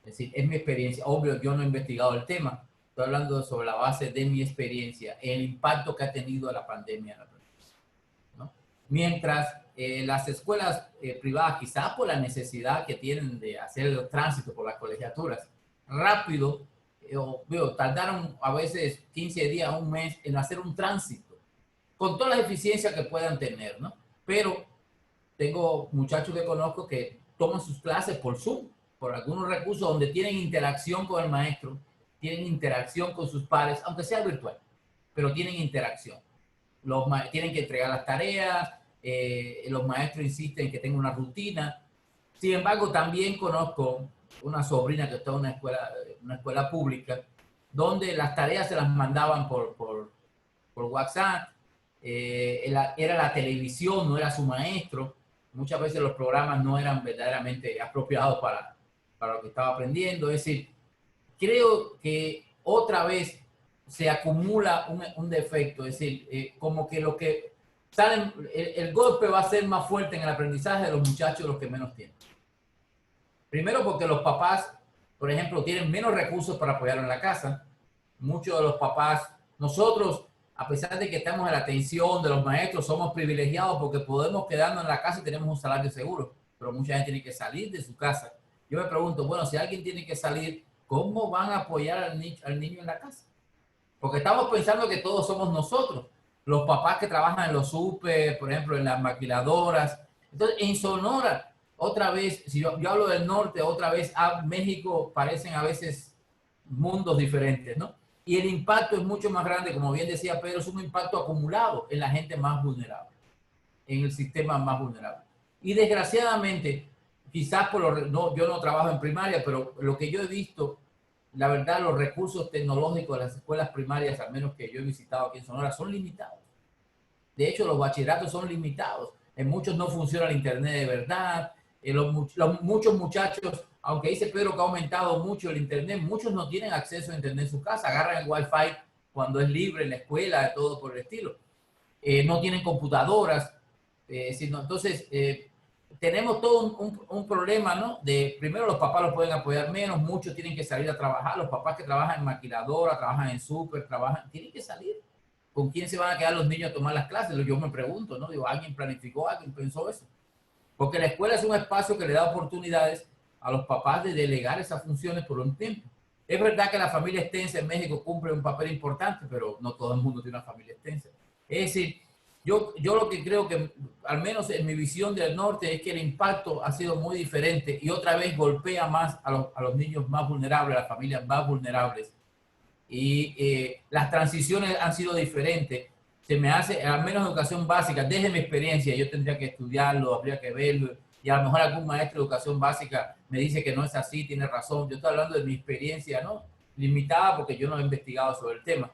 C: Es decir, es mi experiencia. Obvio, yo no he investigado el tema. Estoy hablando sobre la base de mi experiencia, el impacto que ha tenido la pandemia en la profesión, ¿no? Mientras las escuelas privadas, quizás por la necesidad que tienen de hacer el tránsito por las colegiaturas, rápido, tardaron a veces 15 días, un mes en hacer un tránsito, con todas las eficiencias que puedan tener, ¿no? Pero tengo muchachos que conozco que toman sus clases por Zoom, por algunos recursos donde tienen interacción con el maestro, tienen interacción con sus pares, aunque sea virtual, pero tienen interacción. Tienen que entregar las tareas, los maestros insisten en que tengan una rutina. Sin embargo, también conozco una sobrina que está en una escuela pública, donde las tareas se las mandaban por WhatsApp, era la televisión, no era su maestro. Muchas veces los programas no eran verdaderamente apropiados para lo que estaba aprendiendo. Es decir, creo que otra vez se acumula un defecto, es decir, como que lo que sale, el golpe va a ser más fuerte en el aprendizaje de los muchachos, los que menos tienen. Primero porque los papás, por ejemplo, tienen menos recursos para apoyarlo en la casa. Muchos de los papás, nosotros, a pesar de que estamos en la atención de los maestros, somos privilegiados porque podemos quedarnos en la casa y tenemos un salario seguro. pero mucha gente tiene que salir de su casa. Yo me pregunto, bueno, si alguien tiene que salir, ¿cómo van a apoyar al niño en la casa? Porque estamos pensando que todos somos nosotros, los papás que trabajan en los super, por ejemplo, en las maquiladoras. Entonces, en Sonora, otra vez, si yo hablo del norte, otra vez a México parecen a veces mundos diferentes, ¿no? Y el impacto es mucho más grande, como bien decía Pedro, es un impacto acumulado en la gente más vulnerable, en el sistema más vulnerable. Y desgraciadamente, quizás yo no trabajo en primaria, pero lo que yo he visto, la verdad, los recursos tecnológicos de las escuelas primarias, al menos que yo he visitado aquí en Sonora, son limitados. De hecho, los bachilleratos son limitados. En muchos no funciona el internet de verdad. Muchos muchachos, aunque dice Pedro que ha aumentado mucho el internet, muchos no tienen acceso a internet en su casa. Agarran el wifi cuando es libre en la escuela, todo por el estilo. No tienen computadoras. Entonces, tenemos todo un problema, ¿no? Primero, los papás los pueden apoyar menos, muchos tienen que salir a trabajar. Los papás que trabajan en maquiladora, trabajan en súper, tienen que salir. ¿Con quién se van a quedar los niños a tomar las clases? Yo me pregunto, ¿no? Digo, ¿alguien planificó, alguien pensó eso? Porque la escuela es un espacio que le da oportunidades a los papás de delegar esas funciones por un tiempo. Es verdad que la familia extensa en México cumple un papel importante, pero no todo el mundo tiene una familia extensa. Es decir, yo lo que creo que, al menos en mi visión del norte, es que el impacto ha sido muy diferente y otra vez golpea más a los niños más vulnerables, a las familias más vulnerables. Y las transiciones han sido diferentes. Se me hace, al menos educación básica, desde mi experiencia, yo tendría que estudiarlo, habría que verlo, y a lo mejor algún maestro de educación básica me dice que no es así, tiene razón. Yo estoy hablando de mi experiencia, ¿no? Limitada porque yo no he investigado sobre el tema.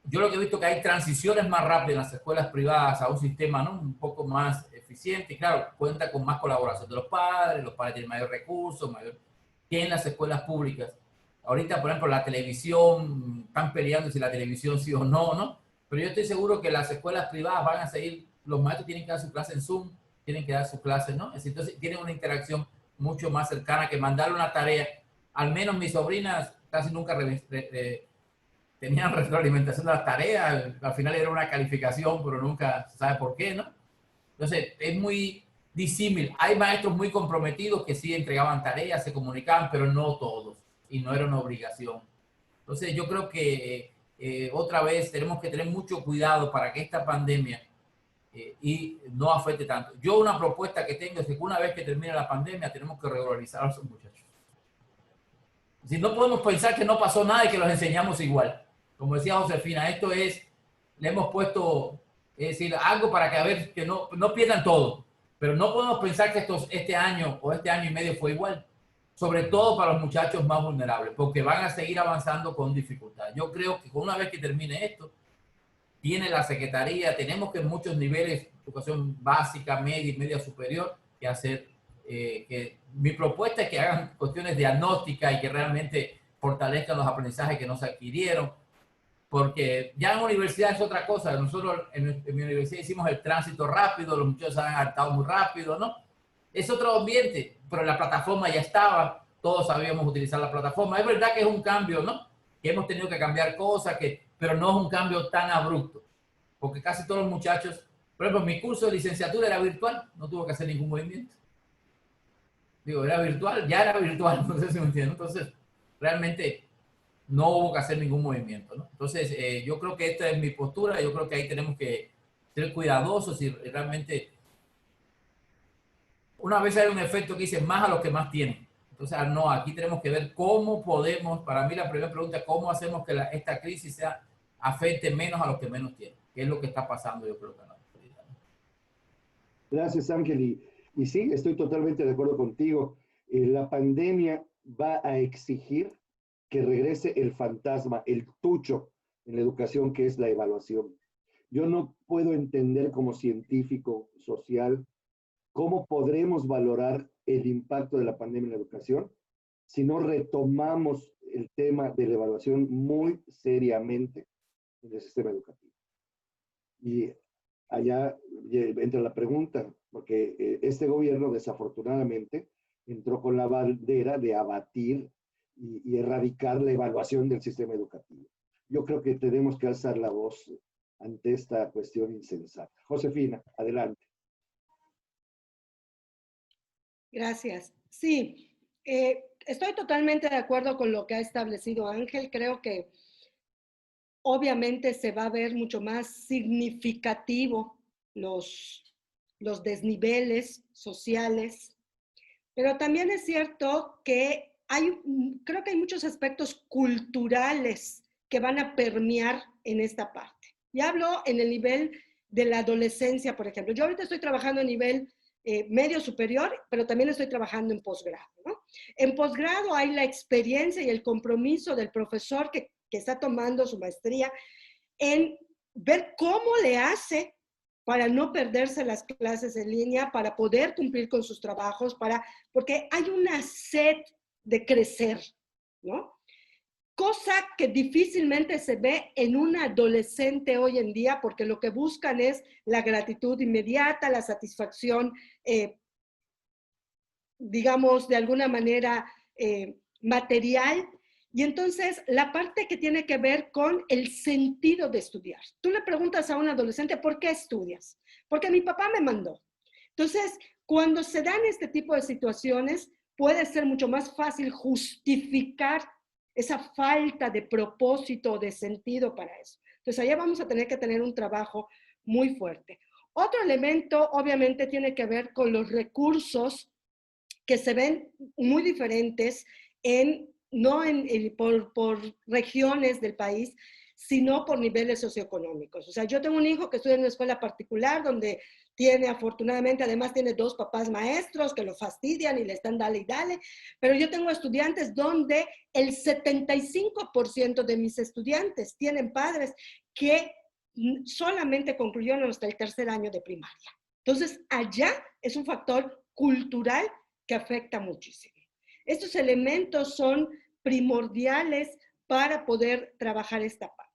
C: Yo lo que he visto que hay transiciones más rápidas en las escuelas privadas a un sistema, ¿no? Un poco más eficiente, y claro, cuenta con más colaboración de los padres tienen mayor recursos, que en las escuelas públicas. Ahorita, por ejemplo, la televisión, están peleando si la televisión sí o no, ¿no? Pero yo estoy seguro que las escuelas privadas van a seguir, los maestros tienen que dar su clase en Zoom, tienen que dar su clase, ¿no? Entonces, tienen una interacción mucho más cercana que mandarle una tarea. Al menos mis sobrinas casi nunca tenían retroalimentación de las tareas, al final era una calificación, pero nunca se sabe por qué, ¿no? Entonces, es muy disímil. Hay maestros muy comprometidos que sí entregaban tareas, se comunicaban, pero no todos, y no era una obligación. Entonces, yo creo que otra vez tenemos que tener mucho cuidado para que esta pandemia y no afecte tanto. Yo una propuesta que tengo es que una vez que termine la pandemia tenemos que regularizar a esos muchachos. Si no podemos pensar que no pasó nada y que los enseñamos igual. Como decía Josefina, esto es, le hemos puesto, es decir, algo para que a ver, que no pierdan todo. Pero no podemos pensar que este año o este año y medio fue igual. Sobre todo para los muchachos más vulnerables, porque van a seguir avanzando con dificultad. Yo creo que una vez que termine esto, tiene la Secretaría, tenemos que en muchos niveles, educación básica, media y media superior, que hacer, mi propuesta es que hagan cuestiones diagnósticas y que realmente fortalezcan los aprendizajes que no se adquirieron, porque ya en la universidad es otra cosa. Nosotros en mi universidad hicimos el tránsito rápido, los muchachos se han adaptado muy rápido, ¿no? Es otro ambiente, pero la plataforma ya estaba, todos sabíamos utilizar la plataforma. Es verdad que es un cambio, ¿no? Que hemos tenido que cambiar cosas, pero no es un cambio tan abrupto, porque casi todos los muchachos, por ejemplo, mi curso de licenciatura era virtual, no tuvo que hacer ningún movimiento. Digo, era virtual, ya era virtual, no sé si me entienden. Entonces, realmente no hubo que hacer ningún movimiento, ¿no? Entonces, yo creo que esta es mi postura, yo creo que ahí tenemos que ser cuidadosos y realmente, una vez hay un efecto que dice más a los que más tienen. Entonces, no, aquí tenemos que ver cómo podemos, para mí la primera pregunta es cómo hacemos que esta crisis afecte menos a los que menos tienen, que es lo que está pasando, yo creo que no.
A: Gracias, Ángel. Y sí, estoy totalmente de acuerdo contigo. La pandemia va a exigir que regrese el fantasma, el tucho en la educación, que es la evaluación. Yo no puedo entender como científico social cómo podremos valorar el impacto de la pandemia en la educación si no retomamos el tema de la evaluación muy seriamente en el sistema educativo. Y allá entra la pregunta, porque este gobierno desafortunadamente entró con la bandera de abatir y erradicar la evaluación del sistema educativo. Yo creo que tenemos que alzar la voz ante esta cuestión insensata. Josefina, adelante.
B: Gracias. Sí, estoy totalmente de acuerdo con lo que ha establecido Ángel. Creo que obviamente se va a ver mucho más significativo los desniveles sociales, pero también es cierto que creo que hay muchos aspectos culturales que van a permear en esta parte. Y hablo en el nivel de la adolescencia, por ejemplo. Yo ahorita estoy trabajando a nivel medio superior, pero también estoy trabajando en posgrado, ¿no? En posgrado hay la experiencia y el compromiso del profesor que está tomando su maestría en ver cómo le hace para no perderse las clases en línea, para poder cumplir con sus trabajos, porque hay una sed de crecer, ¿no? Cosa que difícilmente se ve en un adolescente hoy en día, porque lo que buscan es la gratitud inmediata, la satisfacción, digamos, de alguna manera material. Y entonces, la parte que tiene que ver con el sentido de estudiar. Tú le preguntas a un adolescente, ¿por qué estudias? Porque mi papá me mandó. Entonces, cuando se dan este tipo de situaciones, puede ser mucho más fácil justificar esa falta de propósito o de sentido para eso. Entonces, allá vamos a tener que tener un trabajo muy fuerte. Otro elemento, obviamente, tiene que ver con los recursos que se ven muy diferentes por regiones del país, sino por niveles socioeconómicos. O sea, yo tengo un hijo que estudia en una escuela particular donde afortunadamente, además tiene 2 papás maestros que lo fastidian y le están dale y dale, pero yo tengo estudiantes donde el 75% de mis estudiantes tienen padres que solamente concluyeron hasta el 3er año de primaria. Entonces, allá es un factor cultural que afecta muchísimo. Estos elementos son primordiales para poder trabajar esta parte.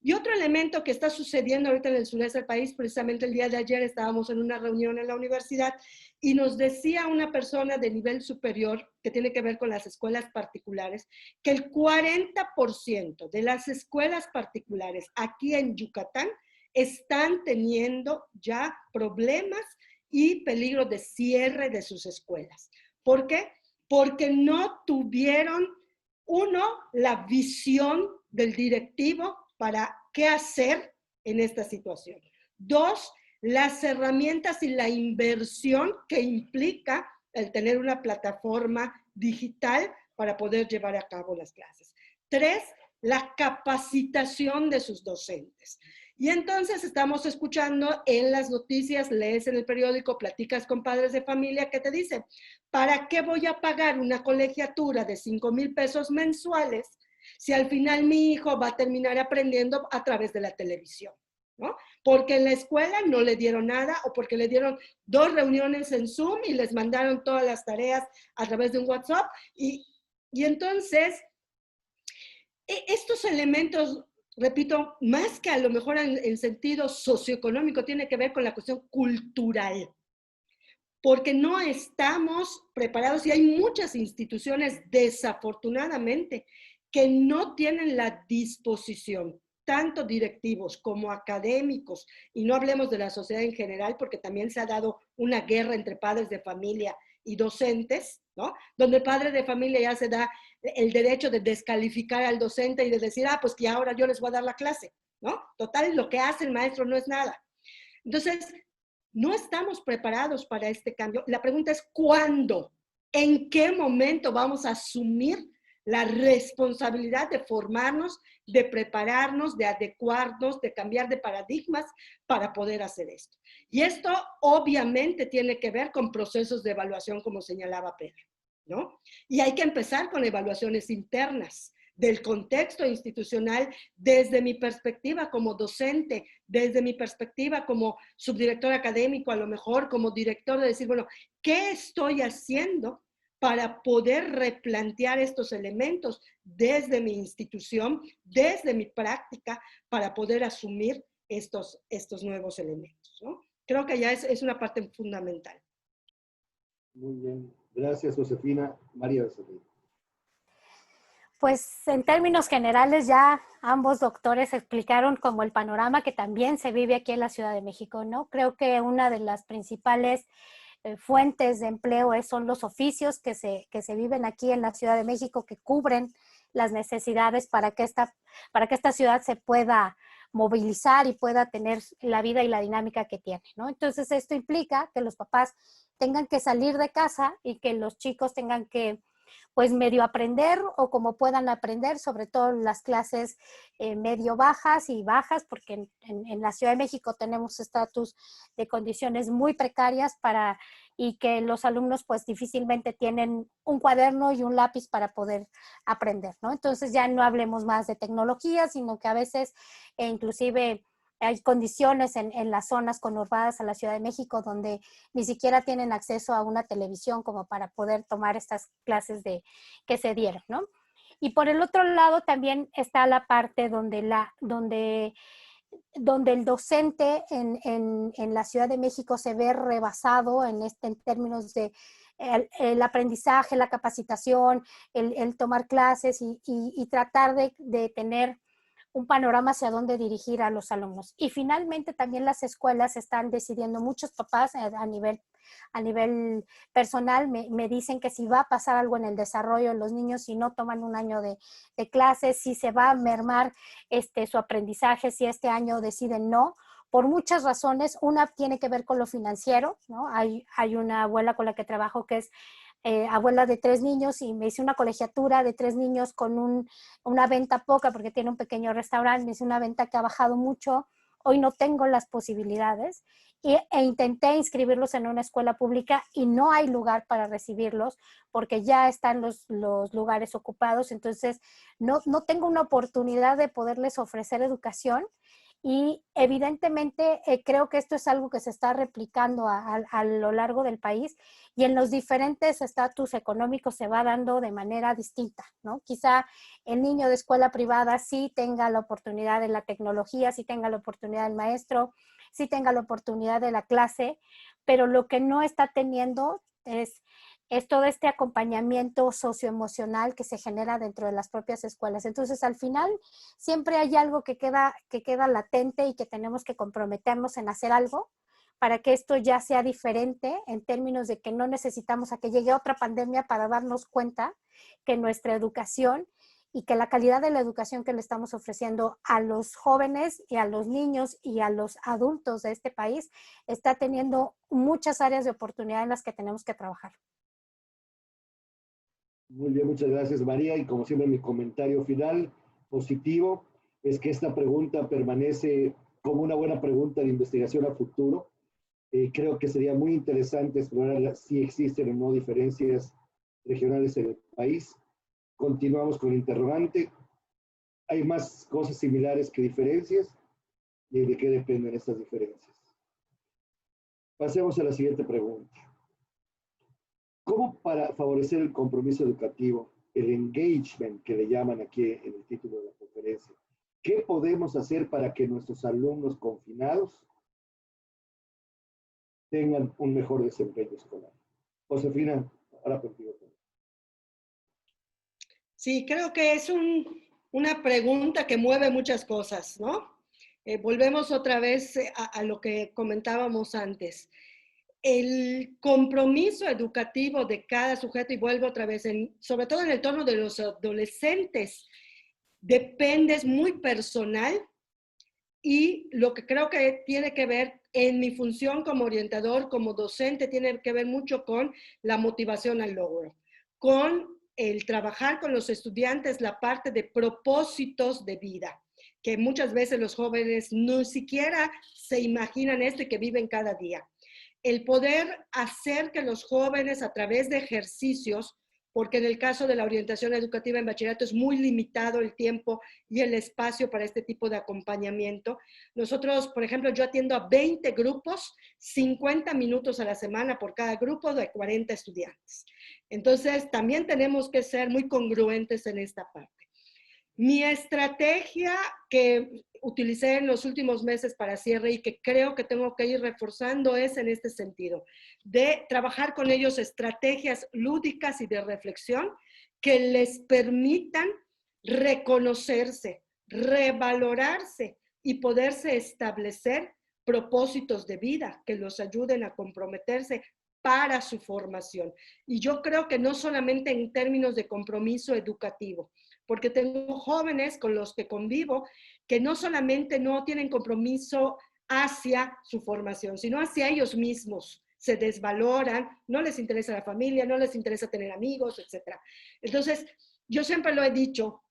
B: Y otro elemento que está sucediendo ahorita en el sureste del país, precisamente el día de ayer estábamos en una reunión en la universidad y nos decía una persona de nivel superior que tiene que ver con las escuelas particulares, que el 40% de las escuelas particulares aquí en Yucatán están teniendo ya problemas y peligro de cierre de sus escuelas. ¿Por qué? Porque no tuvieron, uno, la visión del directivo para qué hacer en esta situación. 2, las herramientas y la inversión que implica el tener una plataforma digital para poder llevar a cabo las clases. 3, la capacitación de sus docentes. Y entonces estamos escuchando en las noticias, lees en el periódico, platicas con padres de familia que te dicen, ¿para qué voy a pagar una colegiatura de 5,000 pesos mensuales si al final mi hijo va a terminar aprendiendo a través de la televisión? ¿No? Porque en la escuela no le dieron nada o porque le dieron 2 reuniones en Zoom y les mandaron todas las tareas a través de un WhatsApp. Y entonces, estos elementos, repito, más que a lo mejor en sentido socioeconómico, tiene que ver con la cuestión cultural. Porque no estamos preparados y hay muchas instituciones, desafortunadamente, que no tienen la disposición, tanto directivos como académicos, y no hablemos de la sociedad en general, porque también se ha dado una guerra entre padres de familia y docentes, ¿no? Donde el padre de familia ya se da el derecho de descalificar al docente y de decir, pues que ahora yo les voy a dar la clase, ¿no? Total, lo que hace el maestro no es nada. Entonces, no estamos preparados para este cambio. La pregunta es, ¿cuándo? ¿En qué momento vamos a asumir la responsabilidad de formarnos, de prepararnos, de adecuarnos, de cambiar de paradigmas para poder hacer esto? Y esto obviamente tiene que ver con procesos de evaluación, como señalaba Pedro, ¿no? Y hay que empezar con evaluaciones internas del contexto institucional desde mi perspectiva como docente, desde mi perspectiva como subdirector académico, a lo mejor como director, de decir, bueno, ¿qué estoy haciendo para poder replantear estos elementos desde mi institución, desde mi práctica, para poder asumir estos nuevos elementos, ¿no? Creo que ya es una parte fundamental.
A: Muy bien. Gracias, Josefina. María Becerril.
D: Pues en términos generales ya ambos doctores explicaron como el panorama que también se vive aquí en la Ciudad de México, ¿no? Creo que una de las principales fuentes de empleo son los oficios que se viven aquí en la Ciudad de México, que cubren las necesidades para que esta ciudad se pueda movilizar y pueda tener la vida y la dinámica que tiene, ¿no? Entonces esto implica que los papás tengan que salir de casa y que los chicos tengan que pues medio aprender o como puedan aprender, sobre todo las clases medio bajas y bajas, porque en la Ciudad de México tenemos estatus de condiciones muy precarias y que los alumnos pues difícilmente tienen un cuaderno y un lápiz para poder aprender, ¿no? Entonces ya no hablemos más de tecnología, sino que a veces inclusive hay condiciones en las zonas conurbadas a la Ciudad de México donde ni siquiera tienen acceso a una televisión como para poder tomar estas clases que se dieron, ¿no? Y por el otro lado también está la parte donde el docente en la Ciudad de México se ve rebasado en términos de el aprendizaje, la capacitación, el tomar clases y tratar de tener un panorama hacia dónde dirigir a los alumnos. Y finalmente también las escuelas están decidiendo, muchos papás a nivel personal me dicen que si va a pasar algo en el desarrollo de los niños, si no toman un año de clases, si se va a mermar su aprendizaje, si este año deciden no, por muchas razones. Una tiene que ver con lo financiero, ¿no? Hay una abuela con la que trabajo que es abuela de 3 niños y me hice una colegiatura de 3 niños con una venta poca porque tiene un pequeño restaurante, me hice una venta que ha bajado mucho, hoy no tengo las posibilidades e intenté inscribirlos en una escuela pública y no hay lugar para recibirlos porque ya están los lugares ocupados, entonces no tengo una oportunidad de poderles ofrecer educación. Y evidentemente creo que esto es algo que se está replicando a lo largo del país y en los diferentes estatus económicos se va dando de manera distinta, ¿no? Quizá el niño de escuela privada sí tenga la oportunidad de la tecnología, sí tenga la oportunidad del maestro, sí tenga la oportunidad de la clase, pero lo que no está teniendo es todo este acompañamiento socioemocional que se genera dentro de las propias escuelas. Entonces, al final, siempre hay algo que queda latente y que tenemos que comprometernos en hacer algo para que esto ya sea diferente en términos de que no necesitamos a que llegue otra pandemia para darnos cuenta que nuestra educación y que la calidad de la educación que le estamos ofreciendo a los jóvenes y a los niños y a los adultos de este país está teniendo muchas áreas de oportunidad en las que tenemos que trabajar.
A: Muy bien, muchas gracias, María. Y como siempre, mi comentario final positivo es que esta pregunta permanece como una buena pregunta de investigación a futuro. Creo que sería muy interesante explorar si existen o no diferencias regionales en el país. Continuamos con el interrogante. ¿Hay más cosas similares que diferencias? ¿Y de qué dependen estas diferencias? Pasemos a la siguiente pregunta. ¿Cómo para favorecer el compromiso educativo, el engagement que le llaman aquí en el título de la conferencia? ¿Qué podemos hacer para que nuestros alumnos confinados tengan un mejor desempeño escolar? Josefina, ahora contigo.
B: Sí, creo que es una pregunta que mueve muchas cosas, ¿no? Volvemos otra vez a lo que comentábamos antes. El compromiso educativo de cada sujeto, y vuelvo otra vez, sobre todo en el tono de los adolescentes, depende, es muy personal, y lo que creo que tiene que ver en mi función como orientador, como docente, tiene que ver mucho con la motivación al logro, con el trabajar con los estudiantes la parte de propósitos de vida, que muchas veces los jóvenes no siquiera se imaginan esto y que viven cada día. El poder hacer que los jóvenes a través de ejercicios, porque en el caso de la orientación educativa en bachillerato es muy limitado el tiempo y el espacio para este tipo de acompañamiento. Nosotros, por ejemplo, yo atiendo a 20 grupos, 50 minutos a la semana por cada grupo de 40 estudiantes. Entonces, también tenemos que ser muy congruentes en esta parte. Mi estrategia que utilicé en los últimos meses para cierre y que creo que tengo que ir reforzando es en este sentido, de trabajar con ellos estrategias lúdicas y de reflexión que les permitan reconocerse, revalorarse y poderse establecer propósitos de vida que los ayuden a comprometerse para su formación. Y yo creo que no solamente en términos de compromiso educativo, porque tengo jóvenes con los que convivo que no solamente no tienen compromiso hacia su formación, sino hacia ellos mismos. Se desvaloran, no les interesa la familia, no les interesa tener amigos, etc. Entonces, yo siempre lo he dicho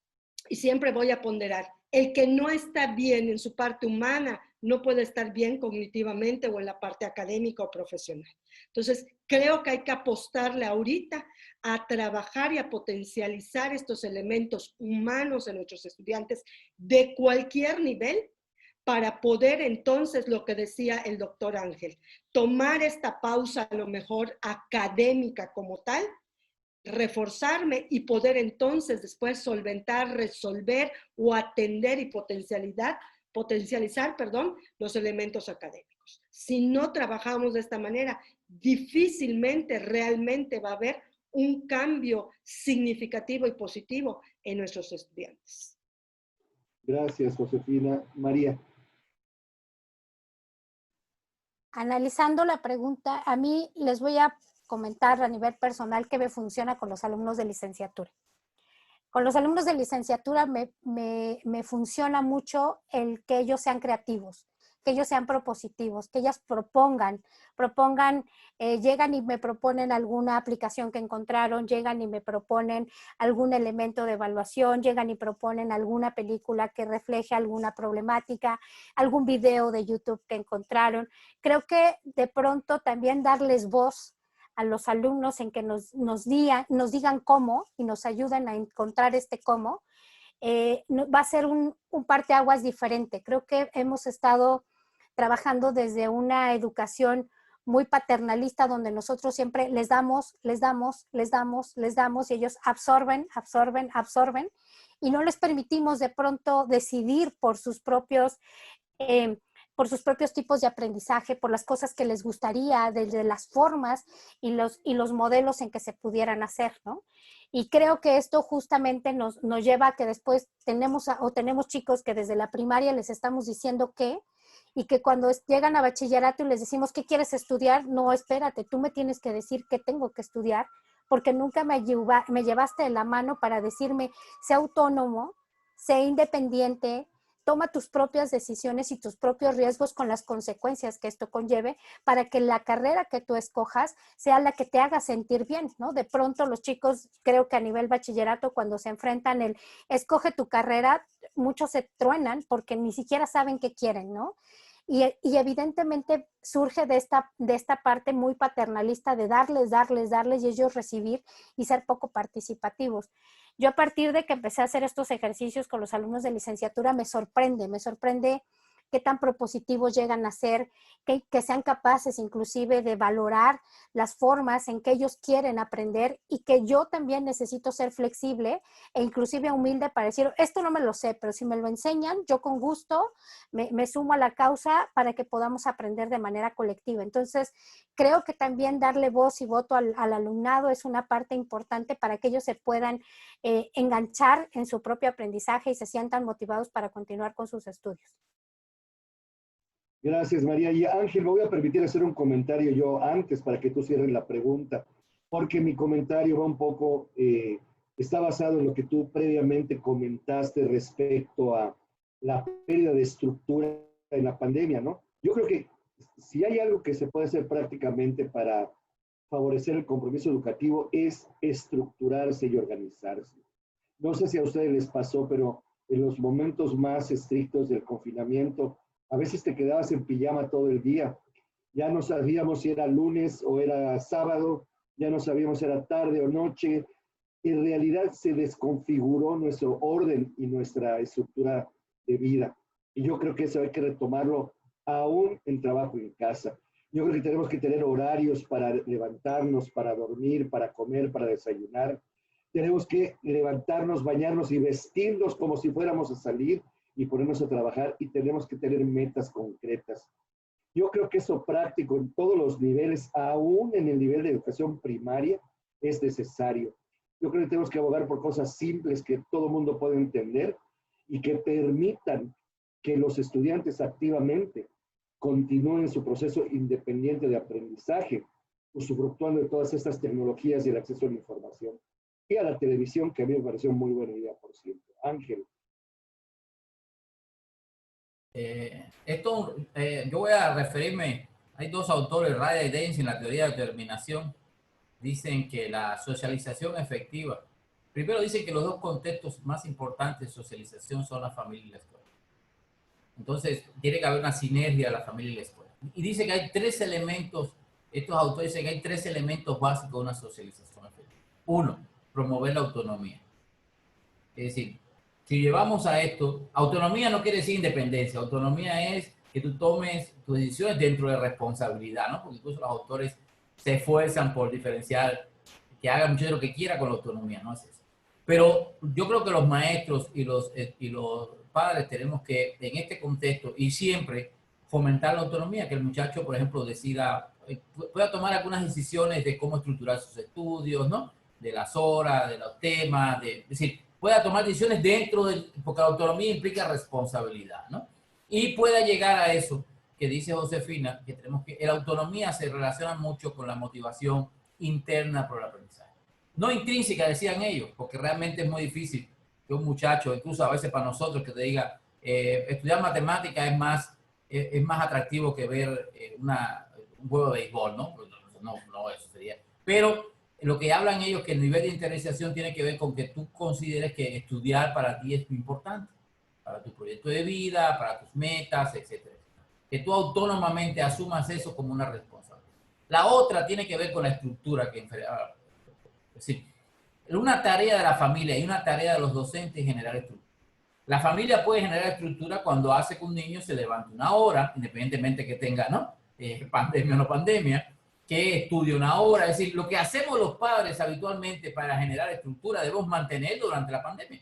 B: y siempre voy a ponderar, el que no está bien en su parte humana no puede estar bien cognitivamente o en la parte académica o profesional. Entonces, creo que hay que apostarle ahorita a trabajar y a potencializar estos elementos humanos en nuestros estudiantes de cualquier nivel para poder entonces, lo que decía el doctor Ángel, tomar esta pausa a lo mejor académica como tal, reforzarme y poder entonces después solventar, resolver o atender y potencializar, los elementos académicos. Si no trabajamos de esta manera, difícilmente realmente va a haber un cambio significativo y positivo en nuestros estudiantes.
A: Gracias, Josefina. María.
D: Analizando la pregunta, a mí les voy a comentar a nivel personal qué me funciona con los alumnos de licenciatura. Con los alumnos de licenciatura me funciona mucho el que ellos sean creativos, que ellos sean propositivos, que ellas propongan, llegan y me proponen alguna aplicación que encontraron, llegan y me proponen algún elemento de evaluación, llegan y proponen alguna película que refleje alguna problemática, algún video de YouTube que encontraron. Creo que de pronto también darles voz a los alumnos en que nos digan cómo y nos ayuden a encontrar este cómo, va a ser un parteaguas diferente. Creo que hemos estado trabajando desde una educación muy paternalista donde nosotros siempre les damos y ellos absorben y no les permitimos de pronto decidir por sus propios tipos de aprendizaje, por las cosas que les gustaría, desde las formas y los modelos en que se pudieran hacer, ¿no? Y creo que esto justamente nos lleva a que después tenemos chicos que desde la primaria les estamos diciendo qué, y que cuando llegan a bachillerato y les decimos, ¿qué quieres estudiar? No, espérate, tú me tienes que decir qué tengo que estudiar, porque nunca me llevaste de la mano para decirme, sé autónomo, sé independiente, toma tus propias decisiones y tus propios riesgos con las consecuencias que esto conlleve para que la carrera que tú escojas sea la que te haga sentir bien, ¿no? De pronto los chicos, creo que a nivel bachillerato, cuando se enfrentan escoge tu carrera, muchos se truenan porque ni siquiera saben qué quieren, ¿no? Y evidentemente surge de esta parte muy paternalista de darles y ellos recibir y ser poco participativos. Yo a partir de que empecé a hacer estos ejercicios con los alumnos de licenciatura me sorprende qué tan propositivos llegan a ser, que sean capaces inclusive de valorar las formas en que ellos quieren aprender y que yo también necesito ser flexible e inclusive humilde para decir, esto no me lo sé, pero si me lo enseñan, yo con gusto me sumo a la causa para que podamos aprender de manera colectiva. Entonces, creo que también darle voz y voto al alumnado es una parte importante para que ellos se puedan enganchar en su propio aprendizaje y se sientan motivados para continuar con sus estudios.
A: Gracias, María. Y Ángel, me voy a permitir hacer un comentario yo antes para que tú cierres la pregunta, porque mi comentario va un poco, está basado en lo que tú previamente comentaste respecto a la pérdida de estructura en la pandemia, ¿no? Yo creo que si hay algo que se puede hacer prácticamente para favorecer el compromiso educativo es estructurarse y organizarse. No sé si a ustedes les pasó, pero en los momentos más estrictos del confinamiento, a veces te quedabas en pijama todo el día. Ya no sabíamos si era lunes o era sábado, ya no sabíamos si era tarde o noche. En realidad se desconfiguró nuestro orden y nuestra estructura de vida. Y yo creo que eso hay que retomarlo aún en trabajo en casa. Yo creo que tenemos que tener horarios para levantarnos, para dormir, para comer, para desayunar. Tenemos que levantarnos, bañarnos y vestirnos como si fuéramos a salir y ponernos a trabajar, y tenemos que tener metas concretas. Yo creo que eso práctico en todos los niveles, aún en el nivel de educación primaria, es necesario. Yo creo que tenemos que abogar por cosas simples que todo el mundo puede entender y que permitan que los estudiantes activamente continúen su proceso independiente de aprendizaje usufructuando de todas estas tecnologías y el acceso a la información. Y a la televisión, que a mí me pareció muy buena idea, por cierto. Ángel.
C: Yo voy a referirme, hay dos autores, Raya y Deci, en la teoría de determinación, dicen que la socialización efectiva, primero dicen que los dos contextos más importantes de socialización son la familia y la escuela. Entonces, tiene que haber una sinergia de la familia y la escuela. Y dice que hay tres elementos, estos autores dicen que hay tres elementos básicos de una socialización efectiva. Uno, promover la autonomía. Es decir, si llevamos a esto, autonomía no quiere decir independencia, autonomía es que tú tomes tus decisiones dentro de responsabilidad, ¿no? Porque incluso los autores se esfuerzan por diferenciar, que haga mucho de lo que quiera con la autonomía, no es eso. Pero yo creo que los maestros y los padres tenemos que, en este contexto y siempre, fomentar la autonomía, que el muchacho, por ejemplo, decida, pueda tomar algunas decisiones de cómo estructurar sus estudios, ¿no? De las horas, de los temas, es decir, pueda tomar decisiones dentro del, porque la autonomía implica responsabilidad, ¿no? Y pueda llegar a eso que dice Josefina, que tenemos que, la autonomía se relaciona mucho con la motivación interna por el aprendizaje. No intrínseca, decían ellos, porque realmente es muy difícil que un muchacho, incluso a veces para nosotros, que te diga, estudiar matemática es más atractivo que ver un juego de béisbol, ¿no? No, eso sería. Pero lo que hablan ellos que el nivel de interiorización tiene que ver con que tú consideres que estudiar para ti es muy importante, para tu proyecto de vida, para tus metas, etcétera. Que tú autónomamente asumas eso como una responsabilidad. La otra tiene que ver con la estructura que es decir, una tarea de la familia y una tarea de los docentes es generar estructura. La familia puede generar estructura cuando hace que un niño se levante una hora, independientemente que tenga, ¿no? Pandemia o no pandemia, que estudie una hora. Es decir, lo que hacemos los padres habitualmente para generar estructura debemos mantenerlo durante la pandemia.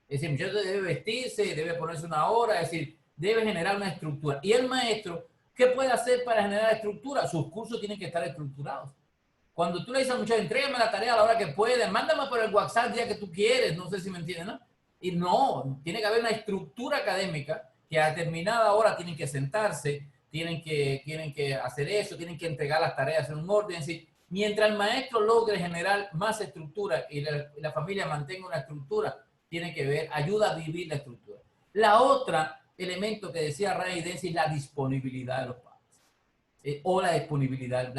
C: Es decir, el muchacho debe vestirse, debe ponerse una hora, es decir, debe generar una estructura. Y el maestro, ¿qué puede hacer para generar estructura? Sus cursos tienen que estar estructurados. Cuando tú le dices al muchacho, entrégame la tarea a la hora que puedes, mándame por el WhatsApp el día que tú quieres, no sé si me entienden, ¿no? Y no, tiene que haber una estructura académica que a determinada hora tienen que sentarse, tienen que hacer eso, tienen que entregar las tareas en un orden. Es decir, mientras el maestro logre generar más estructura y la familia mantenga una estructura, tiene que ver, ayuda a vivir la estructura. La otra elemento que decía Ray Deci es la disponibilidad de los padres. O la disponibilidad.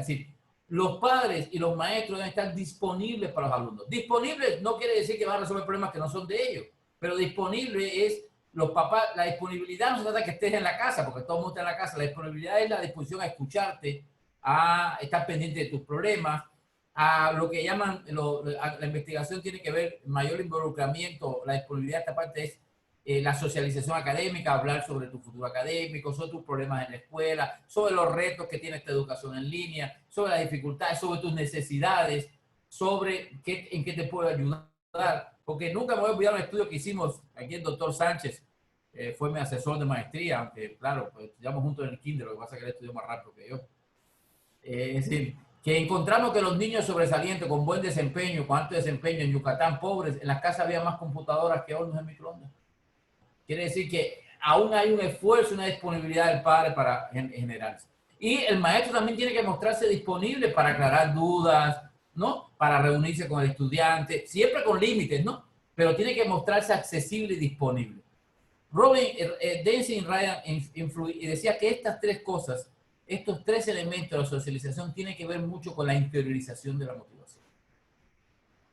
C: Es decir, los padres y los maestros deben estar disponibles para los alumnos. Disponibles no quiere decir que van a resolver problemas que no son de ellos, pero disponible es los papás. La disponibilidad no se trata de que estés en la casa, porque todo el mundo está en la casa. La disponibilidad es la disposición a escucharte, a estar pendiente de tus problemas, a lo que llaman, la investigación tiene que ver mayor involucramiento. La disponibilidad de esta parte es la socialización académica, hablar sobre tu futuro académico, sobre tus problemas en la escuela, sobre los retos que tiene esta educación en línea, sobre las dificultades, sobre tus necesidades, sobre en qué te puedo ayudar. Porque nunca me voy a olvidar un estudio que hicimos aquí el doctor Sánchez, fue mi asesor de maestría, aunque claro, pues estudiamos juntos en el kinder, lo que pasa es que él estudió más rápido que yo. Es decir, que encontramos que los niños sobresalientes con buen desempeño, con alto desempeño en Yucatán, pobres, en las casas había más computadoras que hornos en microondas. Quiere decir que aún hay un esfuerzo, una disponibilidad del padre para generarse. Y el maestro también tiene que mostrarse disponible para aclarar dudas, ¿no? Para reunirse con el estudiante, siempre con límites, ¿no? Pero tiene que mostrarse accesible y disponible. Robin Deci y Ryan y decía que estas tres cosas, estos tres elementos de la socialización tienen que ver mucho con la interiorización de la motivación.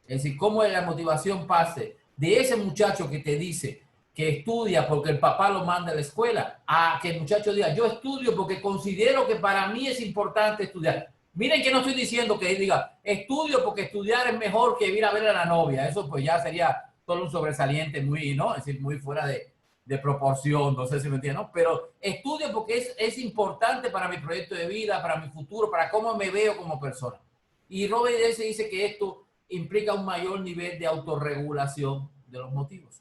C: Es decir, cómo la motivación pase de ese muchacho que te dice que estudia porque el papá lo manda a la escuela, a que el muchacho diga, yo estudio porque considero que para mí es importante estudiar. Miren que no estoy diciendo que él diga, estudio porque estudiar es mejor que ir a ver a la novia. Eso pues ya sería todo un sobresaliente muy, ¿no? Es decir, muy fuera de proporción, no sé si me entienden, ¿no? Pero estudio porque es importante para mi proyecto de vida, para mi futuro, para cómo me veo como persona. Y Robert Deci dice que esto implica un mayor nivel de autorregulación de los motivos.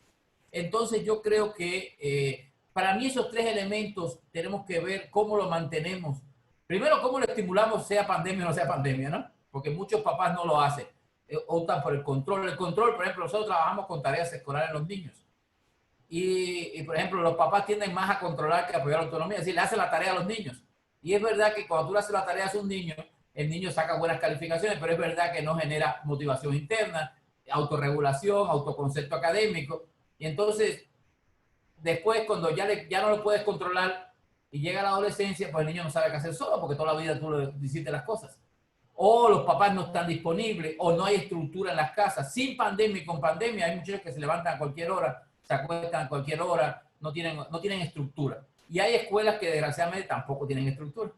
C: Entonces yo creo que para mí esos tres elementos tenemos que ver cómo lo mantenemos. Primero, cómo lo estimulamos, sea pandemia o no sea pandemia, ¿no? Porque muchos papás no lo hacen. Optan por el control. El control, por ejemplo, nosotros trabajamos con tareas escolares en los niños. Y, por ejemplo, los papás tienden más a controlar que a apoyar la autonomía. Es decir, le hacen la tarea a los niños. Y es verdad que cuando tú le haces la tarea a un niño, el niño saca buenas calificaciones, pero es verdad que no genera motivación interna, autorregulación, autoconcepto académico. Y entonces, después, cuando ya no lo puedes controlar y llega la adolescencia, pues el niño no sabe qué hacer solo, porque toda la vida tú le hiciste las cosas. O los papás no están disponibles, o no hay estructura en las casas. Sin pandemia y con pandemia, hay muchos que se levantan a cualquier hora, se acuestan a cualquier hora, no tienen estructura. Y hay escuelas que desgraciadamente tampoco tienen estructura.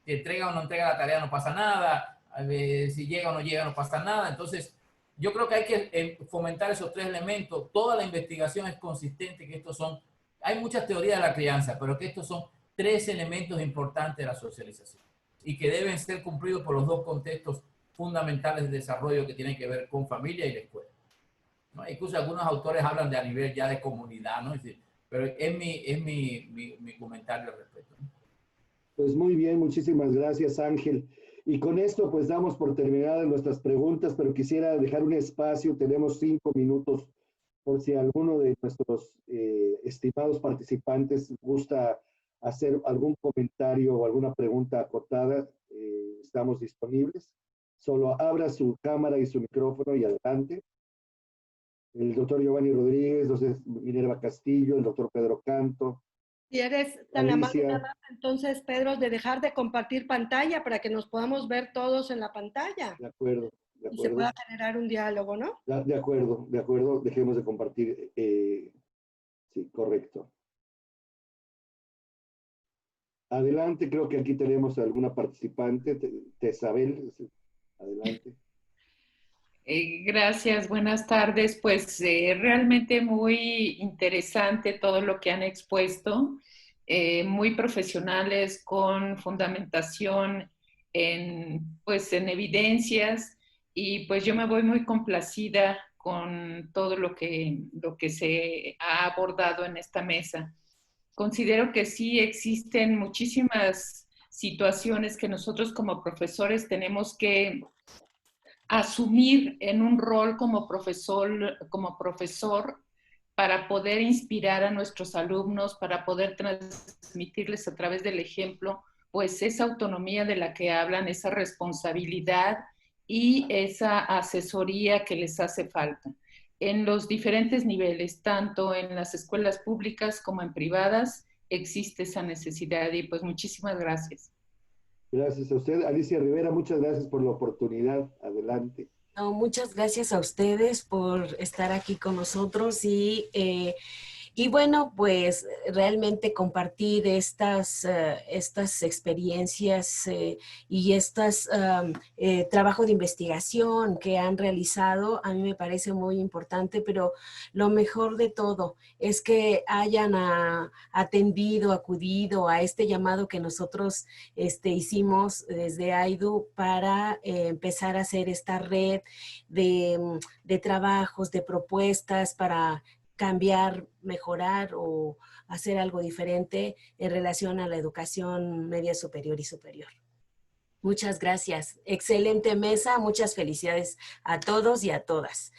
C: Si entrega o no entrega la tarea no pasa nada, si llega o no llega no pasa nada. Entonces, yo creo que hay que fomentar esos tres elementos. Toda la investigación es consistente que estos son, hay muchas teorías de la crianza, pero que estos son tres elementos importantes de la socialización y que deben ser cumplidos por los dos contextos fundamentales de desarrollo que tienen que ver con familia y la escuela, ¿no? Incluso algunos autores hablan de a nivel ya de comunidad, ¿no? Pero es mi comentario al respecto, ¿no?
A: Pues muy bien, muchísimas gracias, Ángel. Y con esto pues damos por terminadas nuestras preguntas, pero quisiera dejar un espacio, tenemos 5 minutos, por si alguno de nuestros estimados participantes gusta hacer algún comentario o alguna pregunta acotada, estamos disponibles. Solo abra su cámara y su micrófono y adelante. El doctor Giovanni Rodríguez, entonces Minerva Castillo, el doctor Pedro Canto.
B: Si eres tan
A: Alicia.
B: amable, entonces, Pedro, de dejar de compartir pantalla para que nos podamos ver todos en la pantalla.
A: De acuerdo, de
B: Y se
A: acuerdo.
B: pueda generar un diálogo, ¿no?
A: De acuerdo, de acuerdo. Dejemos de compartir. Sí, correcto. Adelante, creo que aquí tenemos alguna participante. Tesabel, adelante.
E: Gracias, buenas tardes. Pues realmente muy interesante todo lo que han expuesto, muy profesionales con fundamentación pues, en evidencias, y pues yo me voy muy complacida con todo lo que se ha abordado en esta mesa. Considero que sí existen muchísimas situaciones que nosotros como profesores tenemos que asumir en un rol como profesor para poder inspirar a nuestros alumnos, para poder transmitirles a través del ejemplo, pues esa autonomía de la que hablan, esa responsabilidad y esa asesoría que les hace falta en los diferentes niveles, tanto en las escuelas públicas como en privadas, existe esa necesidad y pues muchísimas gracias.
A: Gracias a usted. Alicia Rivera, muchas gracias por la oportunidad. Adelante.
F: No, muchas gracias a ustedes por estar aquí con nosotros y bueno, pues realmente compartir estas experiencias y estos trabajos de investigación que han realizado, a mí me parece muy importante, pero lo mejor de todo es que hayan acudido a este llamado que nosotros hicimos desde AIDU para empezar a hacer esta red de trabajos, de propuestas para cambiar, mejorar o hacer algo diferente en relación a la educación media superior y superior. Muchas gracias. Excelente mesa. Muchas felicidades a todos y a todas.